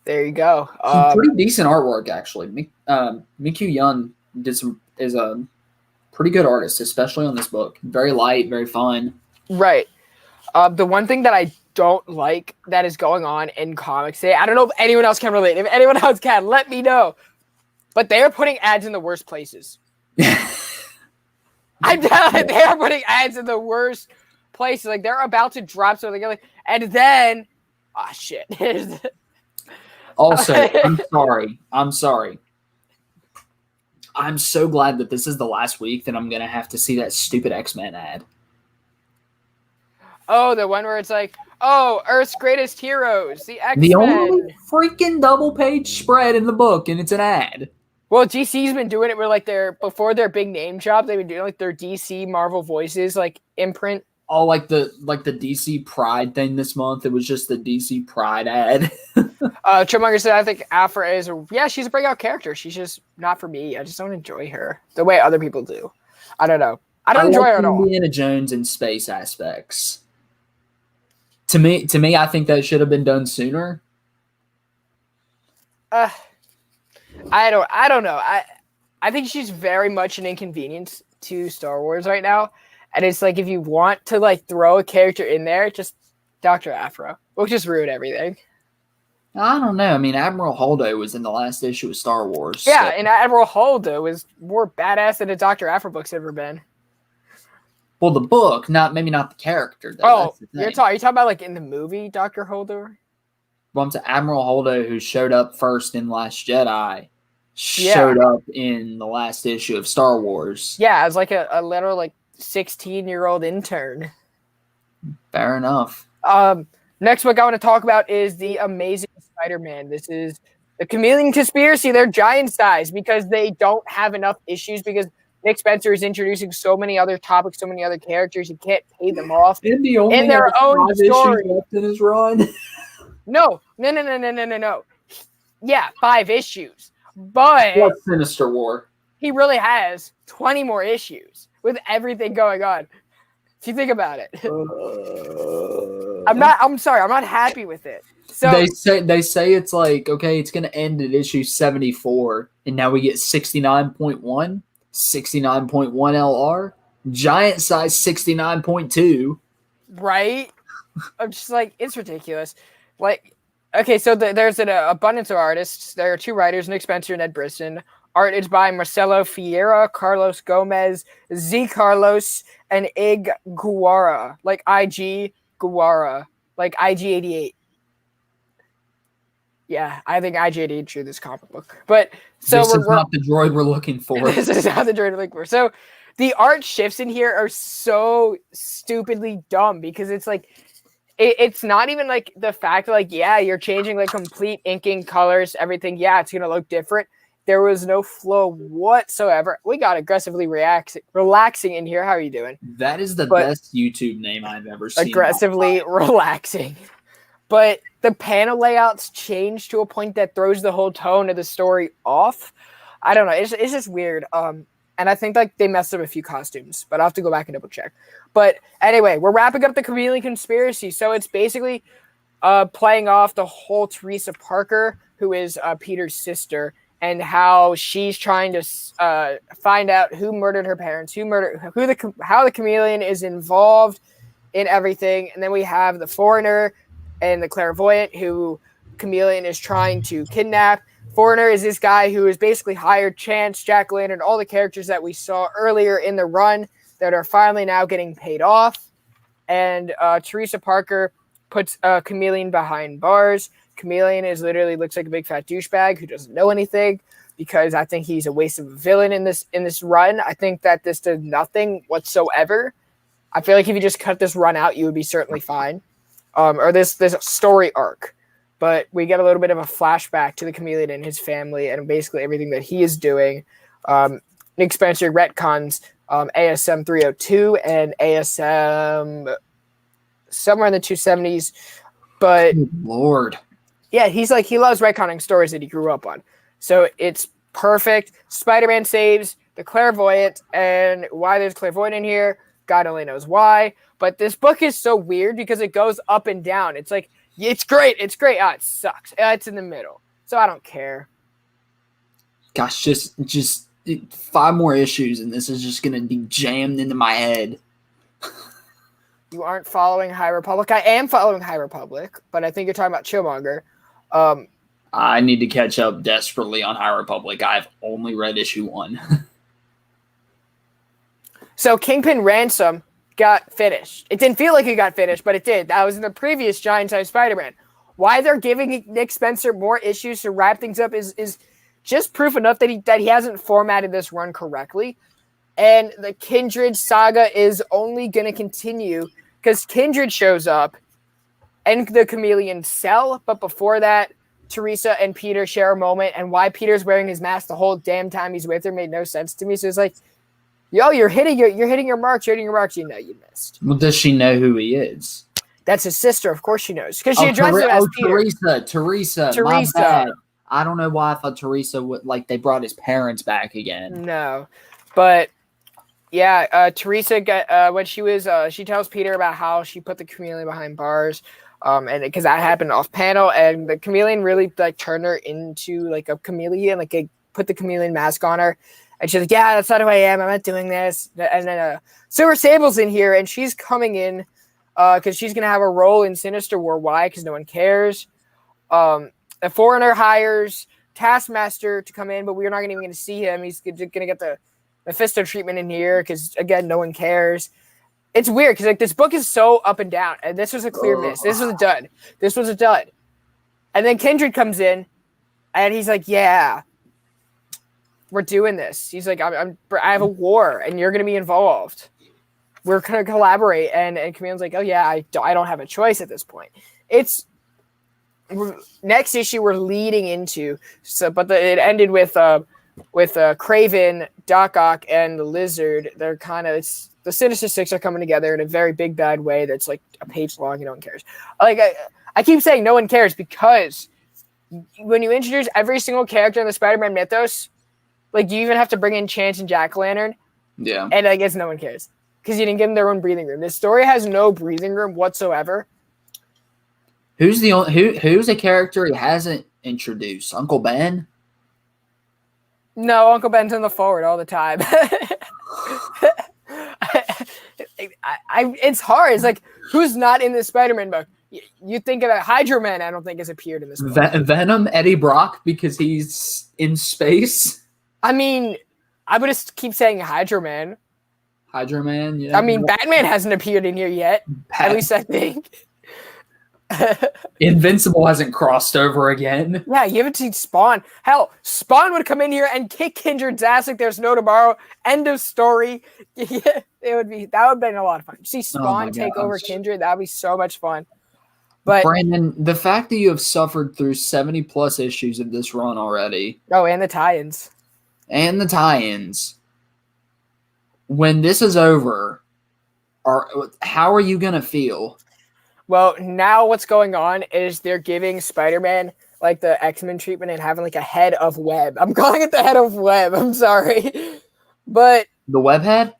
There you go. Some pretty decent artwork, actually. Mikyu Yun is a pretty good artist, especially on this book. Very light, very fun. Right. The one thing that I don't like that is going on in comics today, I don't know if anyone else can relate. If anyone else can, let me know. But they are putting ads in the worst places. I'm telling you, they are putting ads in the worst places. Like, they're about to drop something, and then, shit. Also, I'm sorry. I'm so glad that this is the last week that I'm going to have to see that stupid X-Men ad. Oh, the one where it's like, Earth's greatest heroes, the X-Men. The only freaking double-page spread in the book, and it's an ad. Well, DC's been doing it where, before their big name jobs, they've been doing, their DC Marvel Voices, imprint. Oh, like the DC Pride thing this month. It was just the DC Pride ad. Chipmunker said, I think Afra is, she's a breakout character. She's just not for me. I just don't enjoy her the way other people do. I don't know. I don't enjoy her at all. Indiana Jones and space aspects. To me, I think that should have been done sooner. I don't know. I think she's very much an inconvenience to Star Wars right now. And it's like, if you want to throw a character in there, just Dr. Afra. We'll just ruin everything. I don't know. I mean, Admiral Holdo was in the last issue of Star Wars. Yeah, and Admiral Holdo is more badass than a Dr. Afra book's ever been. Well, the book, maybe not the character. Though. Oh, you're talking about in the movie Dr. Holdo? Well, I'm to Admiral Holdo, who showed up first in Last Jedi, showed up in the last issue of Star Wars. Yeah, as a literal 16-year-old intern. Fair enough. Next book I want to talk about is The Amazing Spider-Man. This is the Chameleon Conspiracy. They're giant size because they don't have enough issues because Nick Spencer is introducing so many other topics, so many other characters. You can't pay them off in their own story. Left in his run. No. Yeah, 5 issues. But what Sinister War? He really has 20 more issues with everything going on. If you think about it. I'm sorry, I'm not happy with it. So they say it's like, okay, it's gonna end at issue 74, and now we get 69.1, 69.1 LR, giant size 69.2. right? I'm just like, it's ridiculous. Like, okay, so there's an abundance of artists. There are 2 writers, Nick Spencer and Ed Brisson. Art is by Marcelo Fiera, Carlos Gomez, Z Carlos, and Ig Guara, like IG Guara, like IG88. Yeah, I think IG88 drew this comic book. But so this is not the droid we're looking for. This is not the droid we're looking for. So the art shifts in here are so stupidly dumb because it's like it's not even like the fact like, yeah, you're changing like complete inking colors, everything. Yeah, it's gonna look different. There was no flow whatsoever. We got aggressively relaxing in here. How are you doing? That is the best YouTube name I've ever seen. Aggressively relaxing. But the panel layouts change to a point that throws the whole tone of the story off. I don't know. It's just weird. And I think like they messed up a few costumes, but I'll have to go back and double check. But anyway, we're wrapping up the Chameleon Conspiracy. So it's basically playing off the whole Teresa Parker, who is Peter's sister, and how she's trying to find out who murdered her parents, how the Chameleon is involved in everything. And then we have the Foreigner and the Clairvoyant, who Chameleon is trying to kidnap. Foreigner is this guy who is basically hired Chance, Jack-O-Lantern, all the characters that we saw earlier in the run that are finally now getting paid off. And Teresa Parker puts Chameleon behind bars. Chameleon looks like a big fat douchebag who doesn't know anything, because I think he's a waste of a villain in this run. I think that this did nothing whatsoever. I feel like if you just cut this run out, you would be certainly fine. Or this story arc. But we get a little bit of a flashback to the Chameleon and his family and basically everything that he is doing. Nick Spencer retcons ASM 302 and ASM somewhere in the 270s. But good Lord. Yeah, he loves retconning stories that he grew up on. So it's perfect. Spider-Man saves the Clairvoyant, and why there's Clairvoyant in here, God only knows why. But this book is so weird because it goes up and down. It's like, it's great. It sucks. It's in the middle. So I don't care. Gosh, just 5 more issues and this is just going to be jammed into my head. You aren't following High Republic. I am following High Republic, but I think you're talking about Chillmonger. I need to catch up desperately on High Republic. I've only read issue 1. So Kingpin Ransom got finished. It didn't feel like it got finished, but it did. That was in the previous Giant-Size Spider-Man. Why they're giving Nick Spencer more issues to wrap things up is just proof enough that he hasn't formatted this run correctly. And the Kindred saga is only going to continue because Kindred shows up and the Chameleon sell. But before that, Teresa and Peter share a moment, and why Peter's wearing his mask the whole damn time he's with her made no sense to me. So it's like, yo, you're hitting your marks. You know you missed. Well, does she know who he is? That's his sister. Of course she knows. Because she addresses him as Peter. Teresa. My bad. I don't know why I thought Teresa would, like, they brought his parents back again. No. But, yeah, Teresa, when she tells Peter about how she put the Chameleon behind bars, and because that happened off panel, and the Chameleon really, like, turned her into, like, a chameleon, like, put the Chameleon mask on her. And she's like, yeah, that's not who I am. I'm not doing this. And then Silver Sable's in here, and she's coming in because she's going to have a role in Sinister War. Why? Because no one cares. The Foreigner hires Taskmaster to come in, but we're not even going to see him. He's going to get the Mephisto treatment in here because, again, no one cares. It's weird because like this book is so up and down, and this was a clear miss. This was a dud. And then Kindred comes in, and he's like, yeah, we're doing this. He's like, I have a war, and you're going to be involved. We're going to collaborate. And Chameleon's like, oh, yeah, I don't have a choice at this point. It's next issue we're leading into. But it ended with Kraven, Doc Ock, and the Lizard. They're kind of the Sinister Six are coming together in a very big bad way. That's like a page long. And no one cares. Like I keep saying no one cares because when you introduce every single character in the Spider-Man mythos, like you even have to bring in Chance and Jack-O-Lantern. Yeah. And I guess no one cares. because you didn't give them their own breathing room. This story has no breathing room whatsoever. Who's a character he hasn't introduced? Uncle Ben? No, Uncle Ben's in the forward all the time. It's hard. It's like, who's not in the Spider-Man book? You think about Hydro Man, I don't think has appeared in this book. Venom, Eddie Brock, because he's in space. I mean, I would just keep saying Hydro Man. Hydro Man, yeah. I mean, Batman hasn't appeared in here yet. At least I think. Invincible hasn't crossed over again. Yeah, you haven't seen Spawn. Hell, Spawn would come in here and kick Kindred's ass like there's no tomorrow. End of story. That would have been a lot of fun. See Spawn take over Kindred, that would be so much fun. But Brandon, the fact that you have suffered through 70 plus issues of this run already. Oh, and the tie-ins. When this is over, how are you gonna feel? Well, now what's going on is they're giving Spider-Man like the X-Men treatment and having like a head of web. I'm calling it the head of web. I'm sorry. But the web head?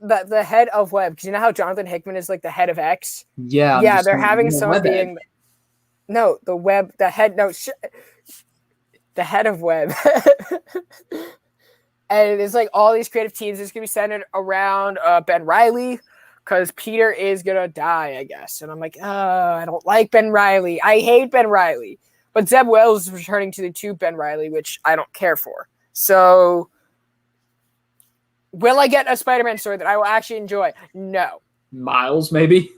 The head of web. Because you know how Jonathan Hickman is like the head of X? Yeah. Yeah, they're having someone being... Head. No, the web... The head... No, the head of web. And it's like all these creative teams is going to be centered around Ben Reilly. Because Peter is going to die, I guess. And I'm like, oh, I don't like Ben Reilly. I hate Ben Reilly. But Zeb Wells is returning to the tube Ben Reilly, which I don't care for. So, will I get a Spider-Man story that I will actually enjoy? No. Miles, maybe?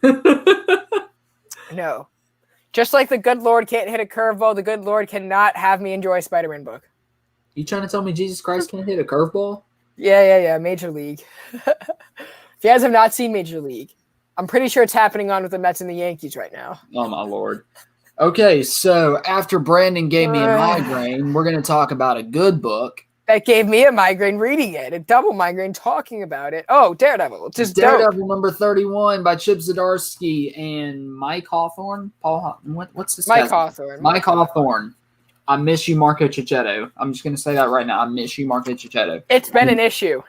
No. Just like the good Lord can't hit a curveball, the good Lord cannot have me enjoy a Spider-Man book. You trying to tell me Jesus Christ can't hit a curveball? Yeah. Major League. If you guys have not seen Major League, I'm pretty sure it's happening on with the Mets and the Yankees right now. Oh, my Lord. Okay, so after Brandon gave me a migraine, we're going to talk about a good book. That gave me a migraine reading it, a double migraine talking about it. Oh, Daredevil. Just Daredevil dope. number 31 by Chip Zdarsky and Mike Hawthorne. What's this? Mike Hawthorne. Mike Hawthorne. I miss you, Marco Cicchetto. I'm just going to say that right now. I miss you, Marco Cicchetto. It's been an issue.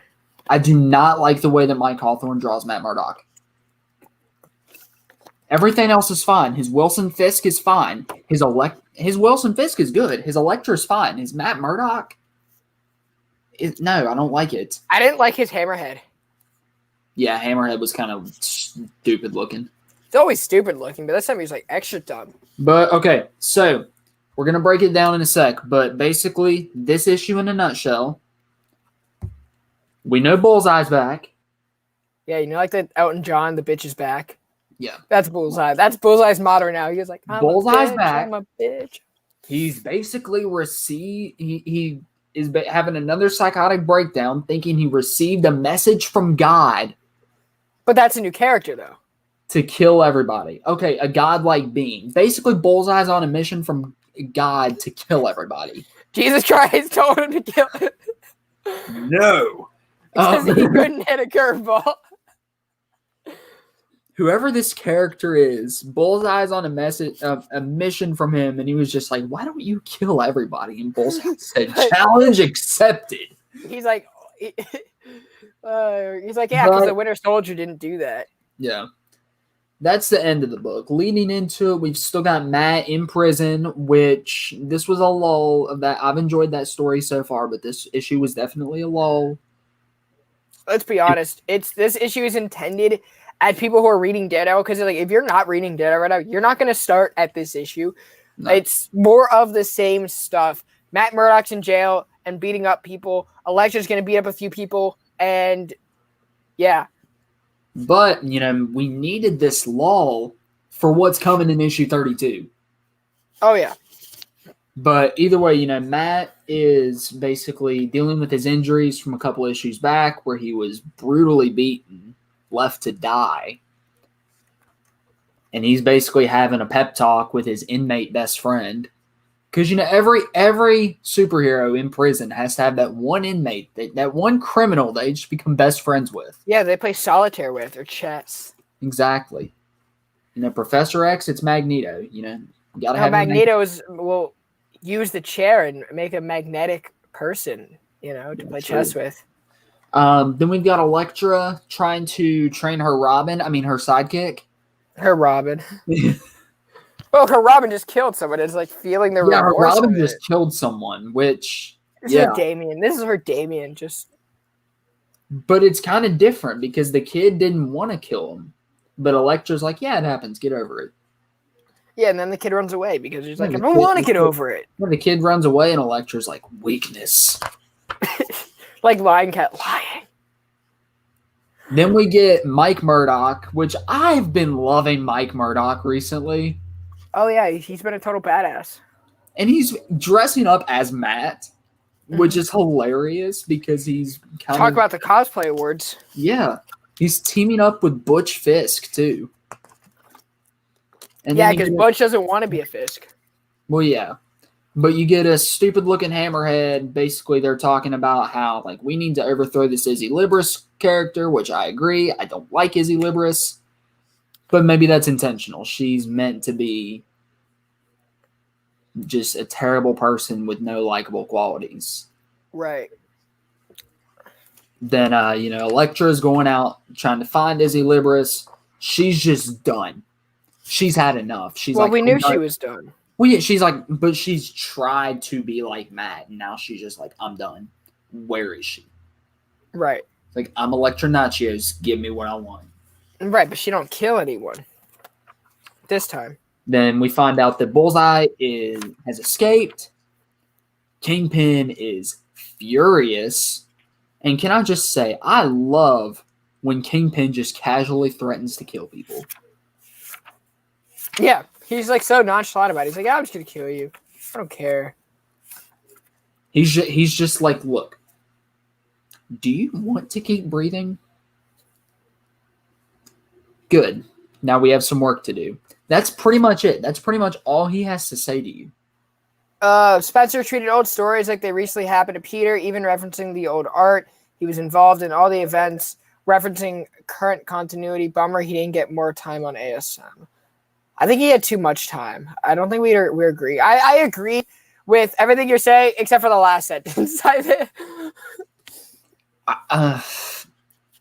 I do not like the way that Mike Hawthorne draws Matt Murdock. Everything else is fine. His Wilson Fisk is fine. His Wilson Fisk is good. His Elektra is fine. His Matt Murdock, no, I don't like it. I didn't like his Hammerhead. Yeah, Hammerhead was kind of stupid looking. It's always stupid looking, but this time he was like extra dumb. But, okay, so we're going to break it down in a sec. But basically, this issue in a nutshell, we know Bullseye's back. Yeah, you know, like that Elton John, the bitch is back. Yeah. That's Bullseye. That's Bullseye's motto now. He's like, Bullseye's back. I'm a bitch. He's basically he is having another psychotic breakdown, thinking he received a message from God. But that's a new character, though. To kill everybody. Okay, a godlike being. Basically, Bullseye's on a mission from God to kill everybody. Jesus Christ told him to kill him. No. Because he couldn't hit a curveball. Whoever this character is, Bullseye's on a mission from him, and he was just like, why don't you kill everybody? And Bullseye said, challenge accepted. He's like, yeah, because the Winter Soldier didn't do that. Yeah. That's the end of the book. Leading into it, we've still got Matt in prison, which this was a lull of that. I've enjoyed that story so far, but this issue was definitely a lull. Let's be honest. This issue is intended at people who are reading Daredevil, because like, if you're not reading Daredevil right now, you're not going to start at this issue. No. It's more of the same stuff. Matt Murdock's in jail and beating up people. Elektra's going to beat up a few people, and yeah. But, we needed this lull for what's coming in issue 32. Oh, yeah. But either way, Matt is basically dealing with his injuries from a couple issues back where he was brutally beaten, left to die. And he's basically having a pep talk with his inmate best friend. Because, every superhero in prison has to have that one inmate, that one criminal they just become best friends with. Yeah, they play solitaire with or chess. Exactly. Professor X, it's Magneto. You gotta have Magneto will use the chair and make a magnetic person, to play chess with. Then we've got Elektra trying to train her Robin. I mean, her sidekick. Her Robin. Well, her Robin just killed someone. It's like feeling the Yeah, her remorse Robin of it. just killed someone, which This is her Damien. This is her Damien. But it's kind of different because the kid didn't want to kill him. But Elektra's like, yeah, it happens. Get over it. Yeah, and then the kid runs away because he's like, I don't want to get over it. The kid runs away and Elektra's like, weakness. Like Lion Cat lying. Then we get Mike Murdock, which I've been loving Mike Murdock recently. Oh, yeah, he's been a total badass. And he's dressing up as Matt, which is hilarious because he's Talk about the cosplay awards. Yeah. He's teaming up with Butch Fisk, too. And yeah, because Butch doesn't want to be a Fisk. Well, yeah. But you get a stupid-looking hammerhead. Basically, they're talking about how, like, we need to overthrow this Izzy Libris character, which I agree. I don't like Izzy Libris. But maybe that's intentional. She's meant to be just a terrible person with no likable qualities. Right. Then, Elektra's going out trying to find Izzy Libris. She's just done. She's had enough. We knew she was done. Well, yeah, she's like, but she's tried to be like Matt, and now she's just like, I'm done. Where is she? Right. Like, I'm Elektra Nachios. Give me what I want. Right, but she don't kill anyone. This time. Then we find out that Bullseye has escaped. Kingpin is furious. And can I just say, I love when Kingpin just casually threatens to kill people. Yeah, he's like so nonchalant about it. He's like, I'm just going to kill you. I don't care. He's just like, look, do you want to keep breathing? Good. Now we have some work to do. That's pretty much it. That's pretty much all he has to say to you. Spencer treated old stories like they recently happened to Peter, even referencing the old art. He was involved in all the events, referencing current continuity. Bummer he didn't get more time on ASM. I think he had too much time. I don't think we agree. I agree with everything you're saying, except for the last sentence.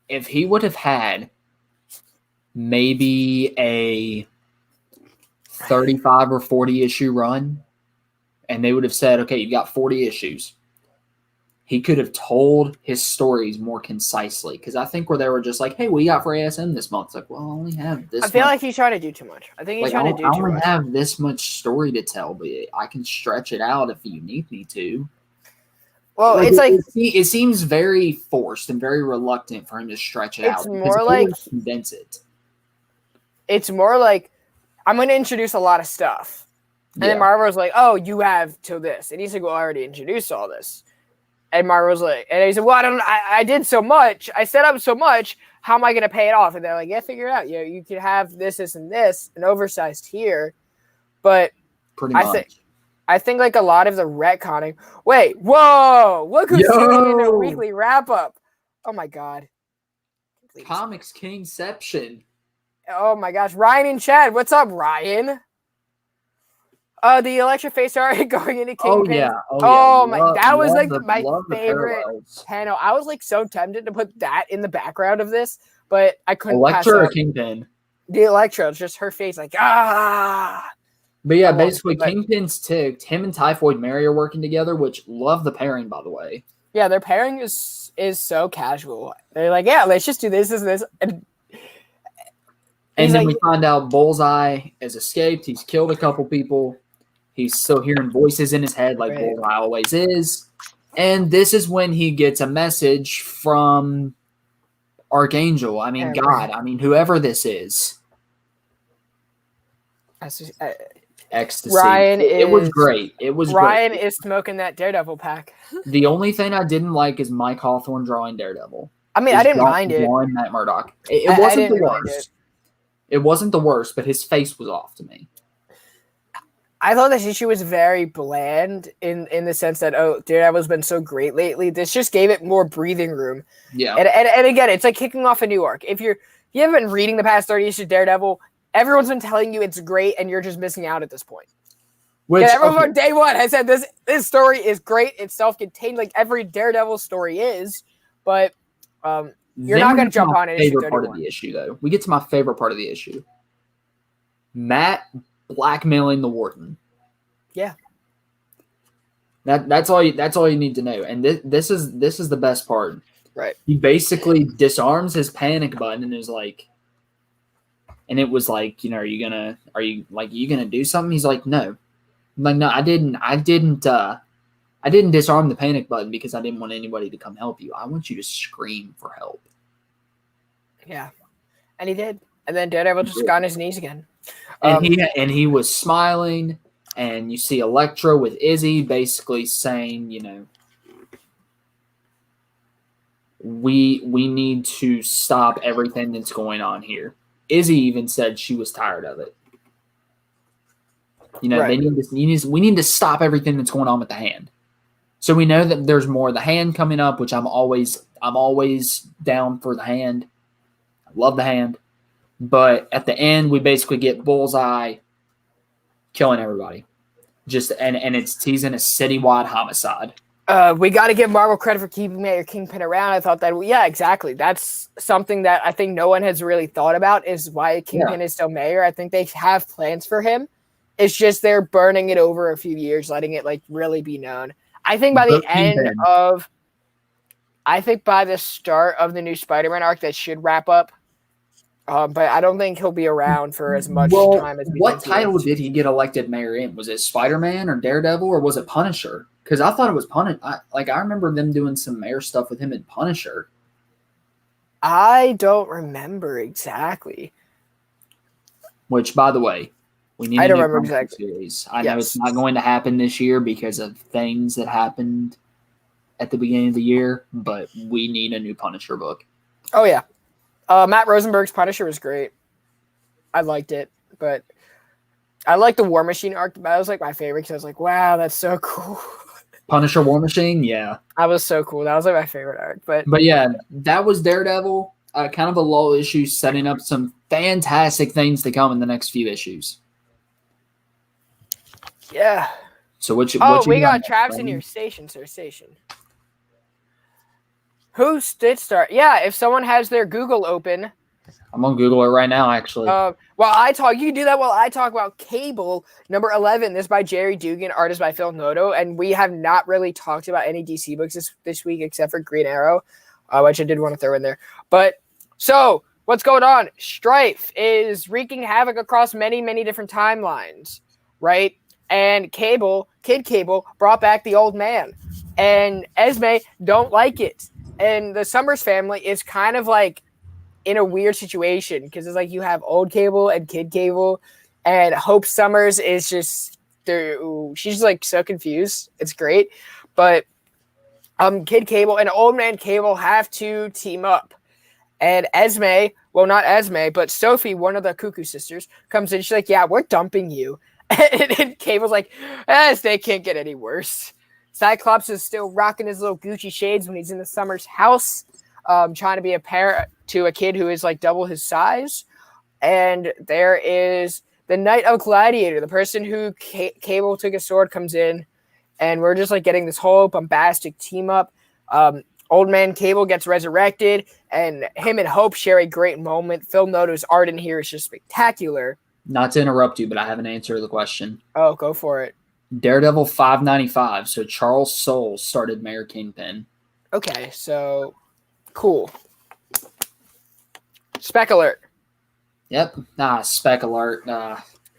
If he would have had maybe a 35 or 40 issue run, and they would have said, okay, you've got 40 issues. He could have told his stories more concisely. Because I think where they were just like, hey, what do you got for ASM this month? It's like, well, I only have this I feel like he's trying to do too much. I think he's trying to do too much. I only have this much story to tell, but I can stretch it out if you need me to. Well, it seems very forced and very reluctant for him to stretch it out. It's more like condense it. It's more like I'm going to introduce a lot of stuff. And then Marvel's like, oh, you have till this. And he's like, well, I already introduced all this. And Marvel's like, and he said, well, I did so much. I set up so much. How am I going to pay it off? And they're like, yeah, figure it out. You could have this, and this, and oversized here. But pretty much. I think like a lot of the retconning. Wait, whoa, look who's tuning in a weekly wrap up. Oh my God. ComixKingsception. Oh my gosh. Ryan and Chad. What's up, Ryan? The Elektra face art going into Kingpin. Oh my, that was like my favorite panel. I was like so tempted to put that in the background of this, but I couldn't. Elektra or Kingpin? The Elektra, it's just her face like, ah. But yeah, basically Kingpin's ticked. Him and Typhoid Mary are working together, which love the pairing, by the way. Yeah, their pairing is so casual. They're like, yeah, let's just do this. And then we find out Bullseye has escaped. He's killed a couple people. He's still hearing voices in his head like Bullseye always is. And this is when he gets a message from Archangel. I mean, God. I mean, whoever this is. Ecstasy. It was great. Ryan is smoking that Daredevil pack. The only thing I didn't like is Mike Hawthorne drawing Daredevil. I mean, I didn't mind it. Matt Murdock. It wasn't the worst. It wasn't the worst, but his face was off to me. I thought this issue was very bland in the sense that, oh, Daredevil's been so great lately. This just gave it more breathing room. Yeah. And again, it's like kicking off a new arc. If you haven't been reading the past 30 issues of Daredevil, everyone's been telling you it's great, and you're just missing out at this point. Everyone from day one has said this story is great. It's self-contained, like every Daredevil story is. But You're not going to jump on an issue 31. Part of the issue, though. We get to my favorite part of the issue. Matt blackmailing the warden. Yeah. That's all you need to know. And this is the best part. Right. He basically disarms his panic button and is like, and it was like, are you gonna do something? He's like, no. I'm like, no, I didn't disarm the panic button because I didn't want anybody to come help you. I want you to scream for help. Yeah. And he did. And then Daredevil just got on his knees again. And he was smiling, and you see Elektra with Izzy basically saying, we need to stop everything that's going on here. Izzy even said she was tired of it. Right. We need to stop everything that's going on with the Hand. So we know that there's more of the Hand coming up, which I'm always down for the Hand. I love the Hand. But at the end, we basically get Bullseye killing everybody. And it's teasing a citywide homicide. We got to give Marvel credit for keeping Mayor Kingpin around. I thought that, yeah, exactly. That's something that I think no one has really thought about is why Kingpin is still mayor. I think they have plans for him. It's just they're burning it over a few years, letting it really be known. I think by the by the start of the new Spider-Man arc, that should wrap up. But I don't think he'll be around for as much time as we what title did he get elected mayor in? Was it Spider-Man or Daredevil or was it Punisher? Because I thought it was Punisher. I remember them doing some mayor stuff with him in Punisher. I don't remember exactly. Which, by the way, we need I a don't new remember Punisher exactly. series. I know it's not going to happen this year because of things that happened at the beginning of the year, but we need a new Punisher book. Oh, yeah. Matt Rosenberg's Punisher was great. I liked it, but I liked the War Machine arc. That was my favorite because I was like, wow, that's so cool. Punisher War Machine, yeah. That was so cool. That was my favorite arc. But yeah, that was Daredevil. Kind of a lull issue, setting up some fantastic things to come in the next few issues. Yeah. So what you we got Travis in your station, sir. Station. Who did start? Yeah, if someone has their Google open. I'm on Google it right now, actually. You can do that while I talk about Cable, number 11. This is by Jerry Dugan, art is by Phil Noto, and we have not really talked about any DC books this week except for Green Arrow, which I did want to throw in there. But, so, what's going on? Strife is wreaking havoc across many, many different timelines, right? And Kid Cable, brought back the old man. And Esme don't like it. And the Summers family is kind of in a weird situation because it's you have old Cable and Kid Cable, and Hope Summers is just she's so confused. It's great, but Kid Cable and Old Man Cable have to team up, and not Esme, but Sophie, one of the Cuckoo sisters, comes in. She's like, "Yeah, we're dumping you," and Cable's like, "They can't get any worse." Cyclops is still rocking his little Gucci shades when he's in the Summers house, trying to be a parent to a kid who is double his size. And there is the Knight of Gladiator, the person who Cable took his sword, comes in, and we're just getting this whole bombastic team up. Old Man Cable gets resurrected, and him and Hope share a great moment. Phil Noto's art in here is just spectacular. Not to interrupt you, but I have an answer to the question. Oh, go for it. Daredevil 595. So Charles Soule started Mayor Kingpin. Okay, so cool. Spec alert. Yep. Spec alert.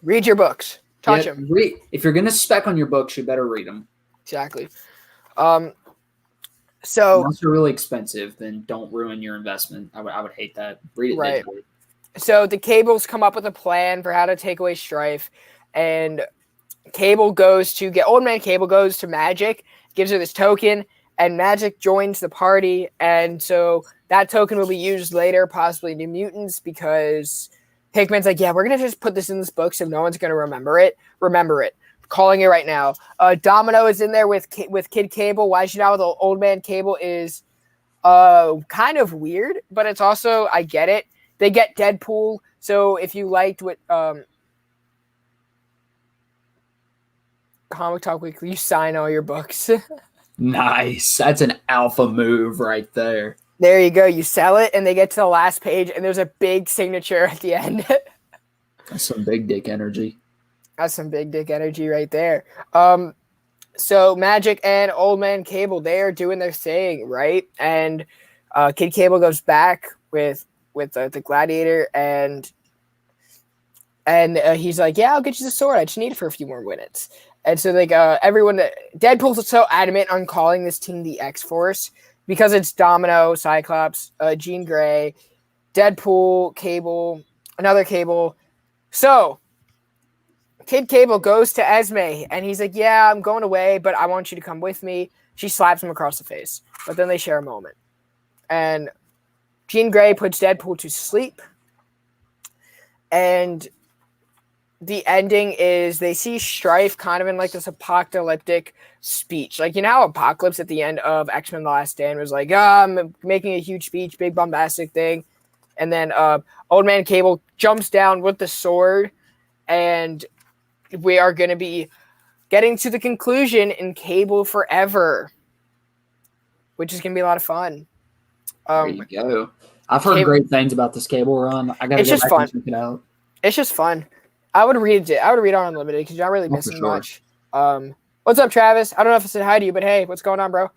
Read your books. Touch them. If you're gonna spec on your books, you better read them. Exactly. Unless they're really expensive, then don't ruin your investment. I would hate that. Read it digitally. So the Cables come up with a plan for how to take away Strife, and Old Man Cable goes to Magic, gives her this token, and Magic joins the party, and so that token will be used later, possibly New Mutants, because Hickman's like, yeah, we're going to just put this in this book so no one's going to remember it. Remember it. Calling it right now. Domino is in there with Kid Cable. Why is she not with Old Man Cable is kind of weird, but it's also, I get it. They get Deadpool, so if you liked what Comic Talk Weekly, you sign all your books. Nice. That's an alpha move right there. There you go. You sell it, and they get to the last page, and there's a big signature at the end. That's some big dick energy. That's some big dick energy right there. So Magic and Old Man Cable, they are doing their thing, right? And Kid Cable goes back with the gladiator, and he's like, "Yeah, I'll get you the sword. I just need it for a few more minutes." And so like everyone, Deadpool's so adamant on calling this team the X-Force because it's Domino, Cyclops, Jean Grey, Deadpool, Cable, another Cable. So Kid Cable goes to Esme, and he's like, "Yeah, I'm going away, but I want you to come with me." She slaps him across the face, but then they share a moment. And Jean Grey puts Deadpool to sleep. And the ending is they see Strife kind of in like this apocalyptic speech. Like, you know how Apocalypse at the end of X-Men The Last Stand was like, I'm making a huge speech, big bombastic thing. And then Old Man Cable jumps down with the sword, and we are going to be getting to the conclusion in Cable Forever, which is going to be a lot of fun. There you go. I've heard great things about this Cable run. I got to go back and check it out. It's just fun. I would read it. I would read on Unlimited because you're not really missing much. What's up, Travis? I don't know if I said hi to you, but hey, what's going on, bro?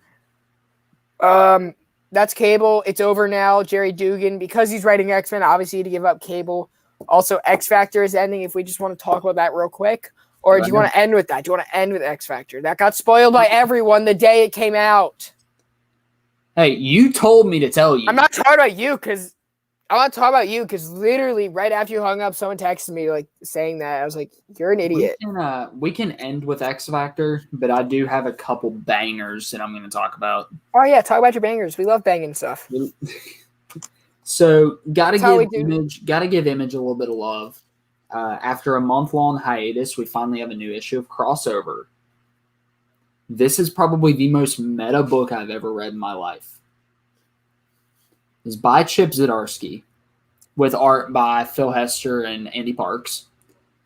That's Cable. It's over now. Jerry Dugan, because he's writing X-Men, obviously to give up Cable. Also, X Factor is ending. If we just want to talk about that real quick, or do you want to end with that? Do you want to end with X Factor? That got spoiled by everyone the day it came out. Hey, you told me to tell you. I'm not talking about you because I want to talk about you because literally right after you hung up, someone texted me like saying that. I was like, "You're an idiot." We can end with X Factor, but I do have a couple bangers that I'm going to talk about. Oh yeah, talk about your bangers. We love banging stuff. So gotta give Image a little bit of love. After a month-long hiatus, we finally have a new issue of Crossover. This is probably the most meta book I've ever read in my life. It's by Chip Zdarsky, with art by Phil Hester and Andy Parks.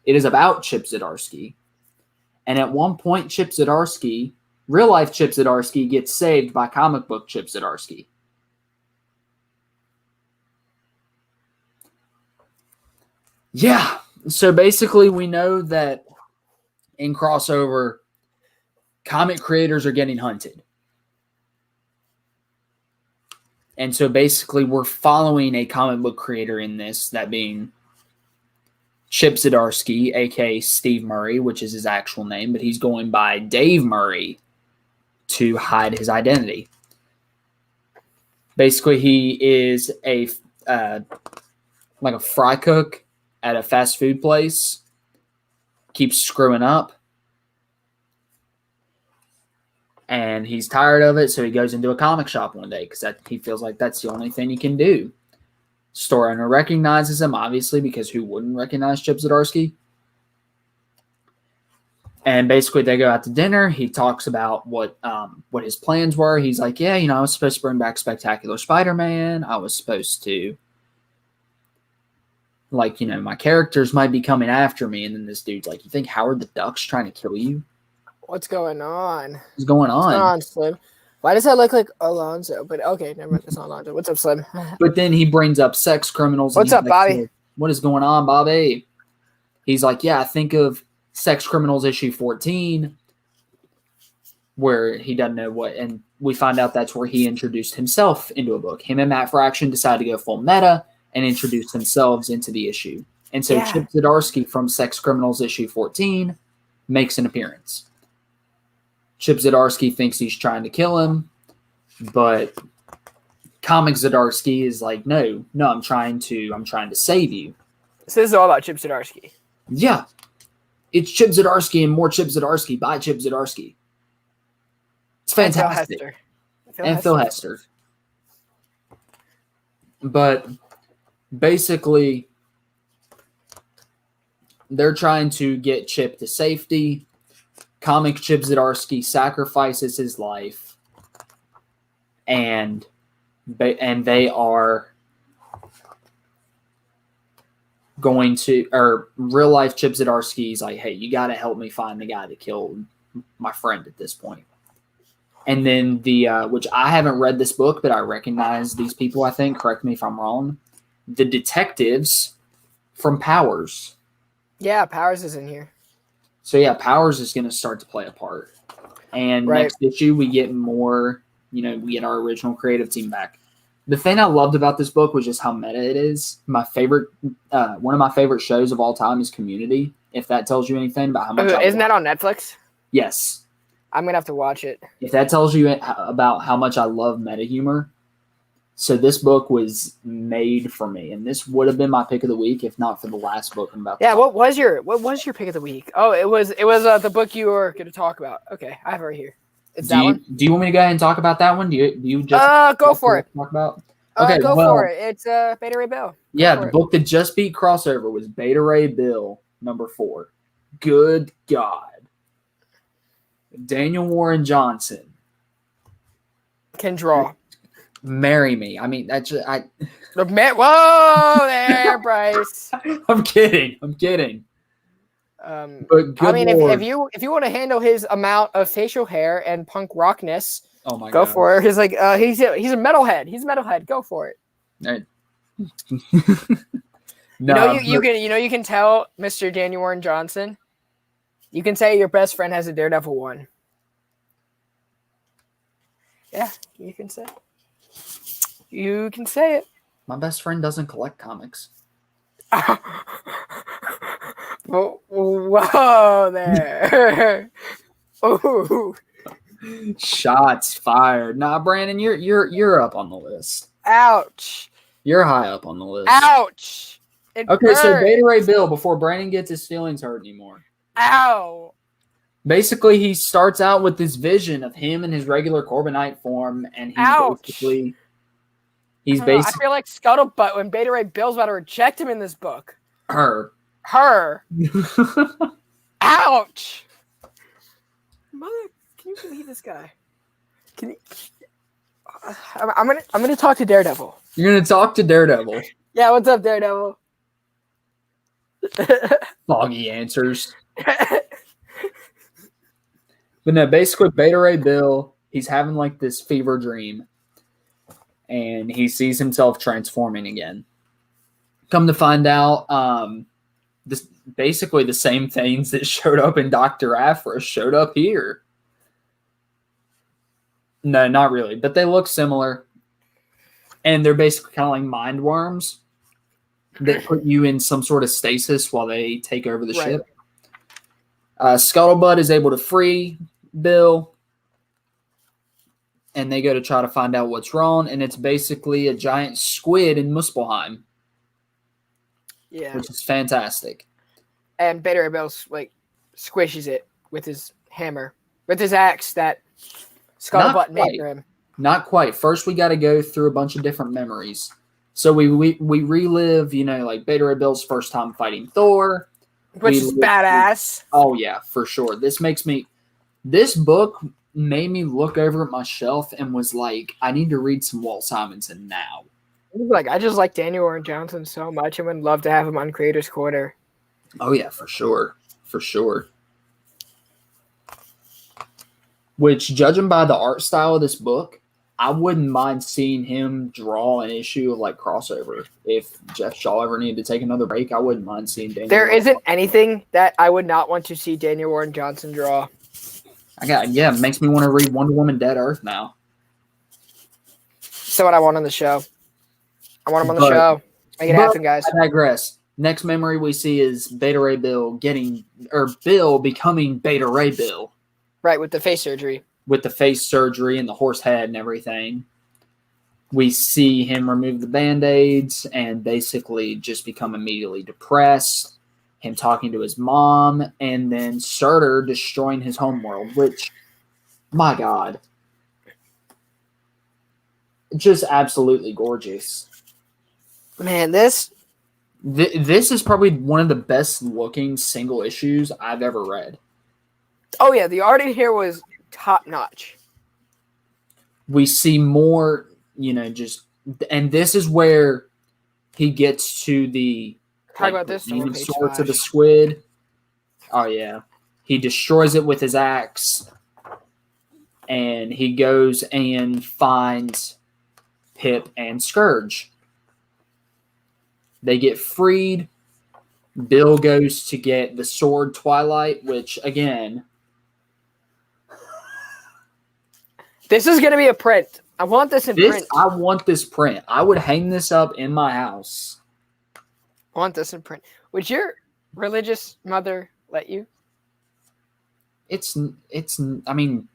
It is about Chip Zdarsky. And at one point, Chip Zdarsky, real-life Chip Zdarsky, gets saved by comic book Chip Zdarsky. Yeah, so basically we know that in Crossover, comic creators are getting hunted. And so basically we're following a comic book creator in this, that being Chip Zdarsky, a.k.a. Steve Murray, which is his actual name, but he's going by Dave Murray to hide his identity. Basically, he is a fry cook at a fast food place, keeps screwing up, and he's tired of it, so he goes into a comic shop one day because he feels like that's the only thing he can do. Store owner recognizes him, obviously, because who wouldn't recognize Chip Zdarsky? And basically, they go out to dinner. He talks about what his plans were. He's like, yeah, I was supposed to bring back Spectacular Spider-Man. I was supposed to, my characters might be coming after me. And then this dude's like, you think Howard the Duck's trying to kill you? What's going on? What's going on? What's going on, Slim? Why does that look like Alonzo? But okay, never mind. It's not Alonzo. What's up, Slim? But then he brings up sex criminals. What's up, Bobby? What is going on, Bobby? He's like, yeah, think of Sex Criminals issue 14, where he doesn't know what, and we find out that's where he introduced himself into a book. Him and Matt Fraction decided to go full meta and introduce themselves into the issue. And so Chip Zdarsky from Sex Criminals issue 14 makes an appearance. Chip Zdarsky thinks he's trying to kill him, but Comic Zdarsky is like, no, I'm trying to save you. So this is all about Chip Zdarsky. Yeah. It's Chip Zdarsky and more Chip Zdarsky by Chip Zdarsky. It's fantastic. And Phil Hester. But basically, they're trying to get Chip to safety. Comic Chip Zdarsky sacrifices his life, and they are going to, or real life Chip Zdarsky's like, hey, you got to help me find the guy that killed my friend at this point. And then which I haven't read this book, but I recognize these people, I think. Correct me if I'm wrong. The detectives from Powers. Yeah, Powers is in here. So, yeah, Powers is going to start to play a part. And next issue, we get more, we get our original creative team back. The thing I loved about this book was just how meta it is. My favorite, one of my favorite shows of all time is Community, if that tells you anything about how much Isn't that on Netflix? Yes. I'm going to have to watch it. If that tells you about how much I love meta humor. So this book was made for me, and this would have been my pick of the week if not for the last book I'm about to talk what was your pick of the week? Oh, it was the book you were going to talk about. Okay, I have it right here. It's that one. Do you want me to go ahead and talk about that one? Do you just go for it. Talk about? Okay, go for it. It's Beta Ray Bill. The book that just beat crossover was Beta Ray Bill #4. Good God. Daniel Warren Johnson can draw. Marry me. I mean, that's I. Whoa there, Bryce. I'm kidding. But good I mean, Lord. if you want to handle his amount of facial hair and punk rockness, go for it. He's like he's a metalhead. He's a metalhead. Go for it. No, you can tell Mr. Daniel Warren Johnson. You can say your best friend has a Daredevil one. Yeah, you can say. You can say it. My best friend doesn't collect comics. Whoa there. Ooh. Shots fired. Nah, Brandon, you're up on the list. Ouch. You're high up on the list. Ouch. Okay, so Beta Ray Bill, before Brandon gets his feelings hurt anymore. Ow. Basically, he starts out with this vision of him in his regular Corbinite form, and I feel like Scuttlebutt when Beta Ray Bill's about to reject him in this book. Her. Ouch. Mother, can you believe this guy? Can you? I'm gonna talk to Daredevil. You're gonna talk to Daredevil. Yeah, what's up, Daredevil? Foggy answers. But no, basically, Beta Ray Bill, he's having like this fever dream, and he sees himself transforming again. Come to find out, this basically the same things that showed up in Dr. Aphra showed up here. No, not really, but they look similar, and they're basically kind of like mind worms that put you in some sort of stasis while they take over the ship. Scuttlebutt is able to free Bill, and they go to try to find out what's wrong, and it's basically a giant squid in Muspelheim. Yeah. Which is fantastic. And Beta Ray Bill like squishes it with his hammer, with his axe that Scuttlebutt made for him. Not quite. First, we got to go through a bunch of different memories. So we relive, like Beta Ray Bill's first time fighting Thor. Which is badass. Oh, yeah, for sure. This book made me look over at my shelf and was like, I need to read some Walt Simonson now. Like, I just like Daniel Warren Johnson so much and would love to have him on Creator's Corner. Oh, yeah, for sure. For sure. Which, judging by the art style of this book, I wouldn't mind seeing him draw an issue of, like, crossover. If Jeff Shaw ever needed to take another break, I wouldn't mind seeing Daniel There isn't anything that I would not want to see Daniel Warren Johnson draw. It makes me want to read Wonder Woman Dead Earth now. So what I want on the show. I want him on the show. Make it happen, guys. I digress. Next memory we see is Beta Ray Bill Bill becoming Beta Ray Bill. Right, with the face surgery. With the face surgery and the horse head and everything. We see him remove the Band-Aids and basically just become immediately depressed. Him talking to his mom, and then Surtur destroying his homeworld, which, my God, just absolutely gorgeous. Man, this is probably one of the best looking single issues I've ever read. Oh yeah, the art in here was top notch. We see more, and this is where he gets to the about this sorts of the squid. Oh yeah, he destroys it with his axe. and he goes and finds Pip and Scourge. They get freed. Bill goes to get the sword Twilight, which, again... This is going to be a print. I want this in print. I want this print. I would hang this up in my house. I want this in print. Would your religious mother let you? I mean,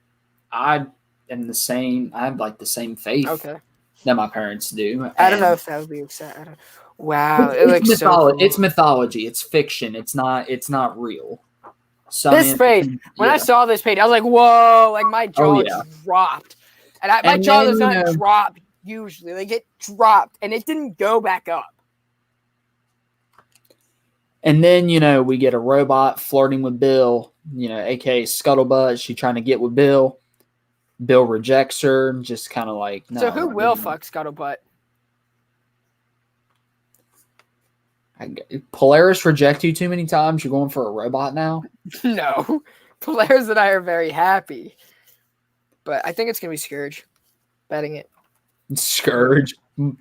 I have the same faith that my parents do. I don't know if that would be accepted. Wow, it looks so cool. It's mythology. It's fiction. It's not real. So, this page, when I saw this page, I was like, "Whoa!" Like my jaw dropped, and my jaw does not drop usually. Like it dropped, and it didn't go back up. And then we get a robot flirting with Bill, aka Scuttlebutt. She's trying to get with Bill. Bill rejects her, just kind of like. No, so who will fuck Scuttlebutt? Polaris reject you too many times. You're going for a robot now? No. Polaris and I are very happy. But I think it's going to be Scourge. Betting it. Scourge?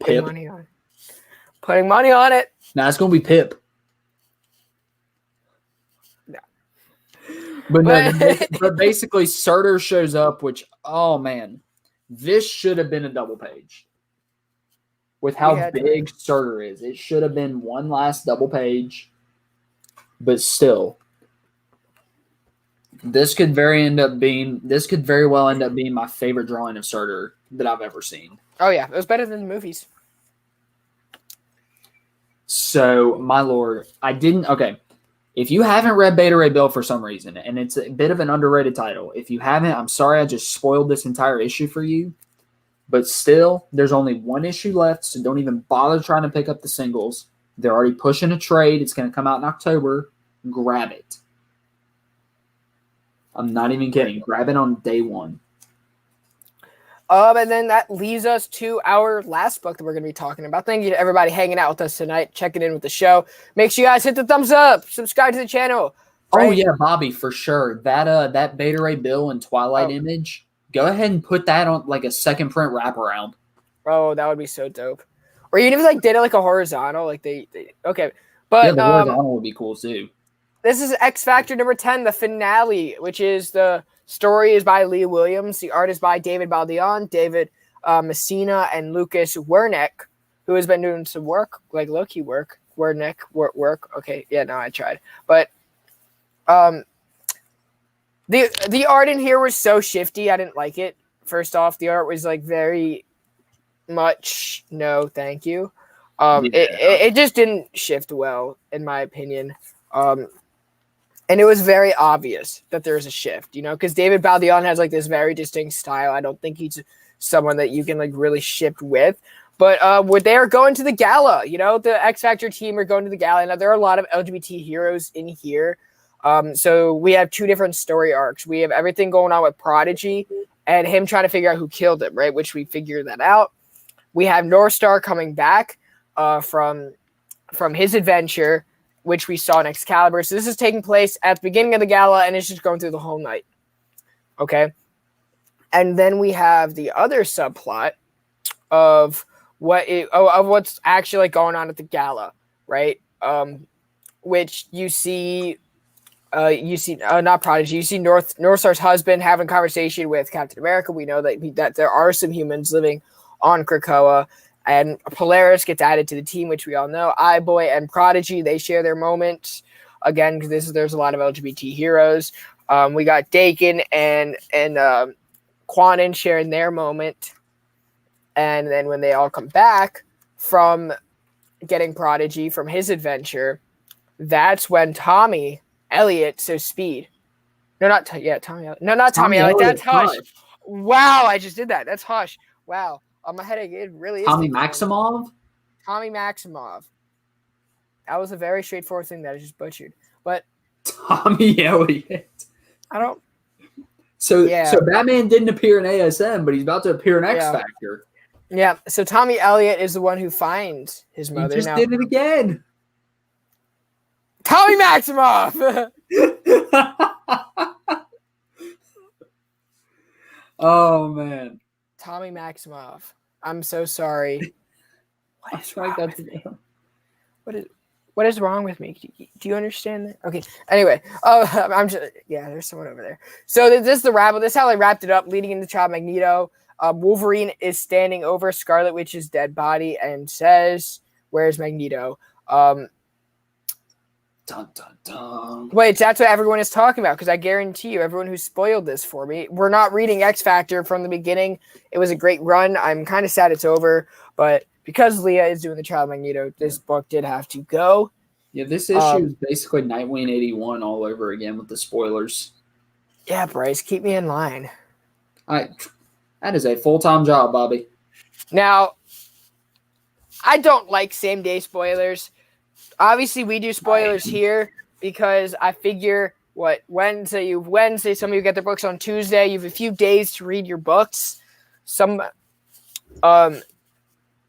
Pip? Putting money on it. Nah, it's going to be Pip. No. But basically, Surtur shows up, which, oh man, this should have been a double page. With how big Surtur is. It should have been one last double page. But still. This could very well end up being my favorite drawing of Surtur that I've ever seen. Oh yeah, it was better than the movies. So, my lord, if you haven't read Beta Ray Bill for some reason, and it's a bit of an underrated title, if you haven't, I'm sorry I just spoiled this entire issue for you. But still, there's only one issue left, so don't even bother trying to pick up the singles. They're already pushing a trade. It's going to come out in October. Grab it. I'm not even kidding. Grab it on day one. And then that leads us to our last book that we're going to be talking about. Thank you to everybody hanging out with us tonight, checking in with the show. Make sure you guys hit the thumbs up, subscribe to the channel. Right? Oh, yeah, Bobby, for sure. That Beta Ray Bill and Twilight image, go ahead and put that on like a second print wraparound. Oh, that would be so dope. Or even if did it like a horizontal, like they okay. But yeah, the horizontal would be cool too. This is X Factor number 10, the finale, which is the story is by Leah Williams. The art is by David Baldeon, David Messina, and Lucas Wernick, who has been doing some work, like low-key work. Wernick, work. Okay, yeah, no, I tried. But the art in here was so shifty. I didn't like it. First off, the art was like very much no, thank you. It just didn't shift well, in my opinion. And it was very obvious that there was a shift, because David Baldeon has like this very distinct style. I don't think he's someone that you can like really shift with. But they are going to the gala, the X Factor team are going to the gala. Now there are a lot of LGBT heroes in here. So we have two different story arcs. We have everything going on with Prodigy and him trying to figure out who killed him, right? Which we figured that out. We have North Star coming back from his adventure, which we saw in Excalibur. So this is taking place at the beginning of the gala, and it's just going through the whole night. Okay? And then we have the other subplot of what's actually like going on at the gala, right? Which you see not Prodigy, you see North Star's husband having a conversation with Captain America. We know that there are some humans living on Krakoa. And Polaris gets added to the team, which we all know. iBoy and Prodigy, they share their moments. Again, because there's a lot of LGBT heroes. We got Dakin and Quanon sharing their moment. And then when they all come back from getting Prodigy from his adventure, that's when Tommy Elliott, so Speed. No, not Tommy Elliott. No, not Tommy Elliott. That's Hush. Wow, I just did that. That's Hush. Wow. On my head, it really is. Tommy Maximov? Tommy Maximov. That was a very straightforward thing that I just butchered. But Tommy Elliott. I don't. So Batman didn't appear in ASM, but he's about to appear in X Factor. Yeah. So Tommy Elliott is the one who finds his mother. He just did it again. Tommy Maximov. Oh man, Tommy Maximoff. I'm so sorry. I feel like that's What is wrong with me? Do you understand that? Okay. Anyway, I'm just there's someone over there. So this is the wrap. This is how I wrapped it up, leading into Child Magneto. Wolverine is standing over Scarlet Witch's dead body and says, "Where's Magneto?" dun dun dun. Wait, that's what everyone is talking about, because I guarantee you, everyone who spoiled this for me, we're not reading X Factor from the beginning. It was a great run. I'm kind of sad it's over, but because Leah is doing the Child Magneto, this book did have to go. Yeah, this issue is basically Nightwing 81 all over again with the spoilers. Yeah, Bryce, keep me in line. That is a full-time job, Bobby. Now, I don't like same-day spoilers. Obviously, we do spoilers here because I figure Wednesday, some of you get their books on Tuesday. You have a few days to read your books.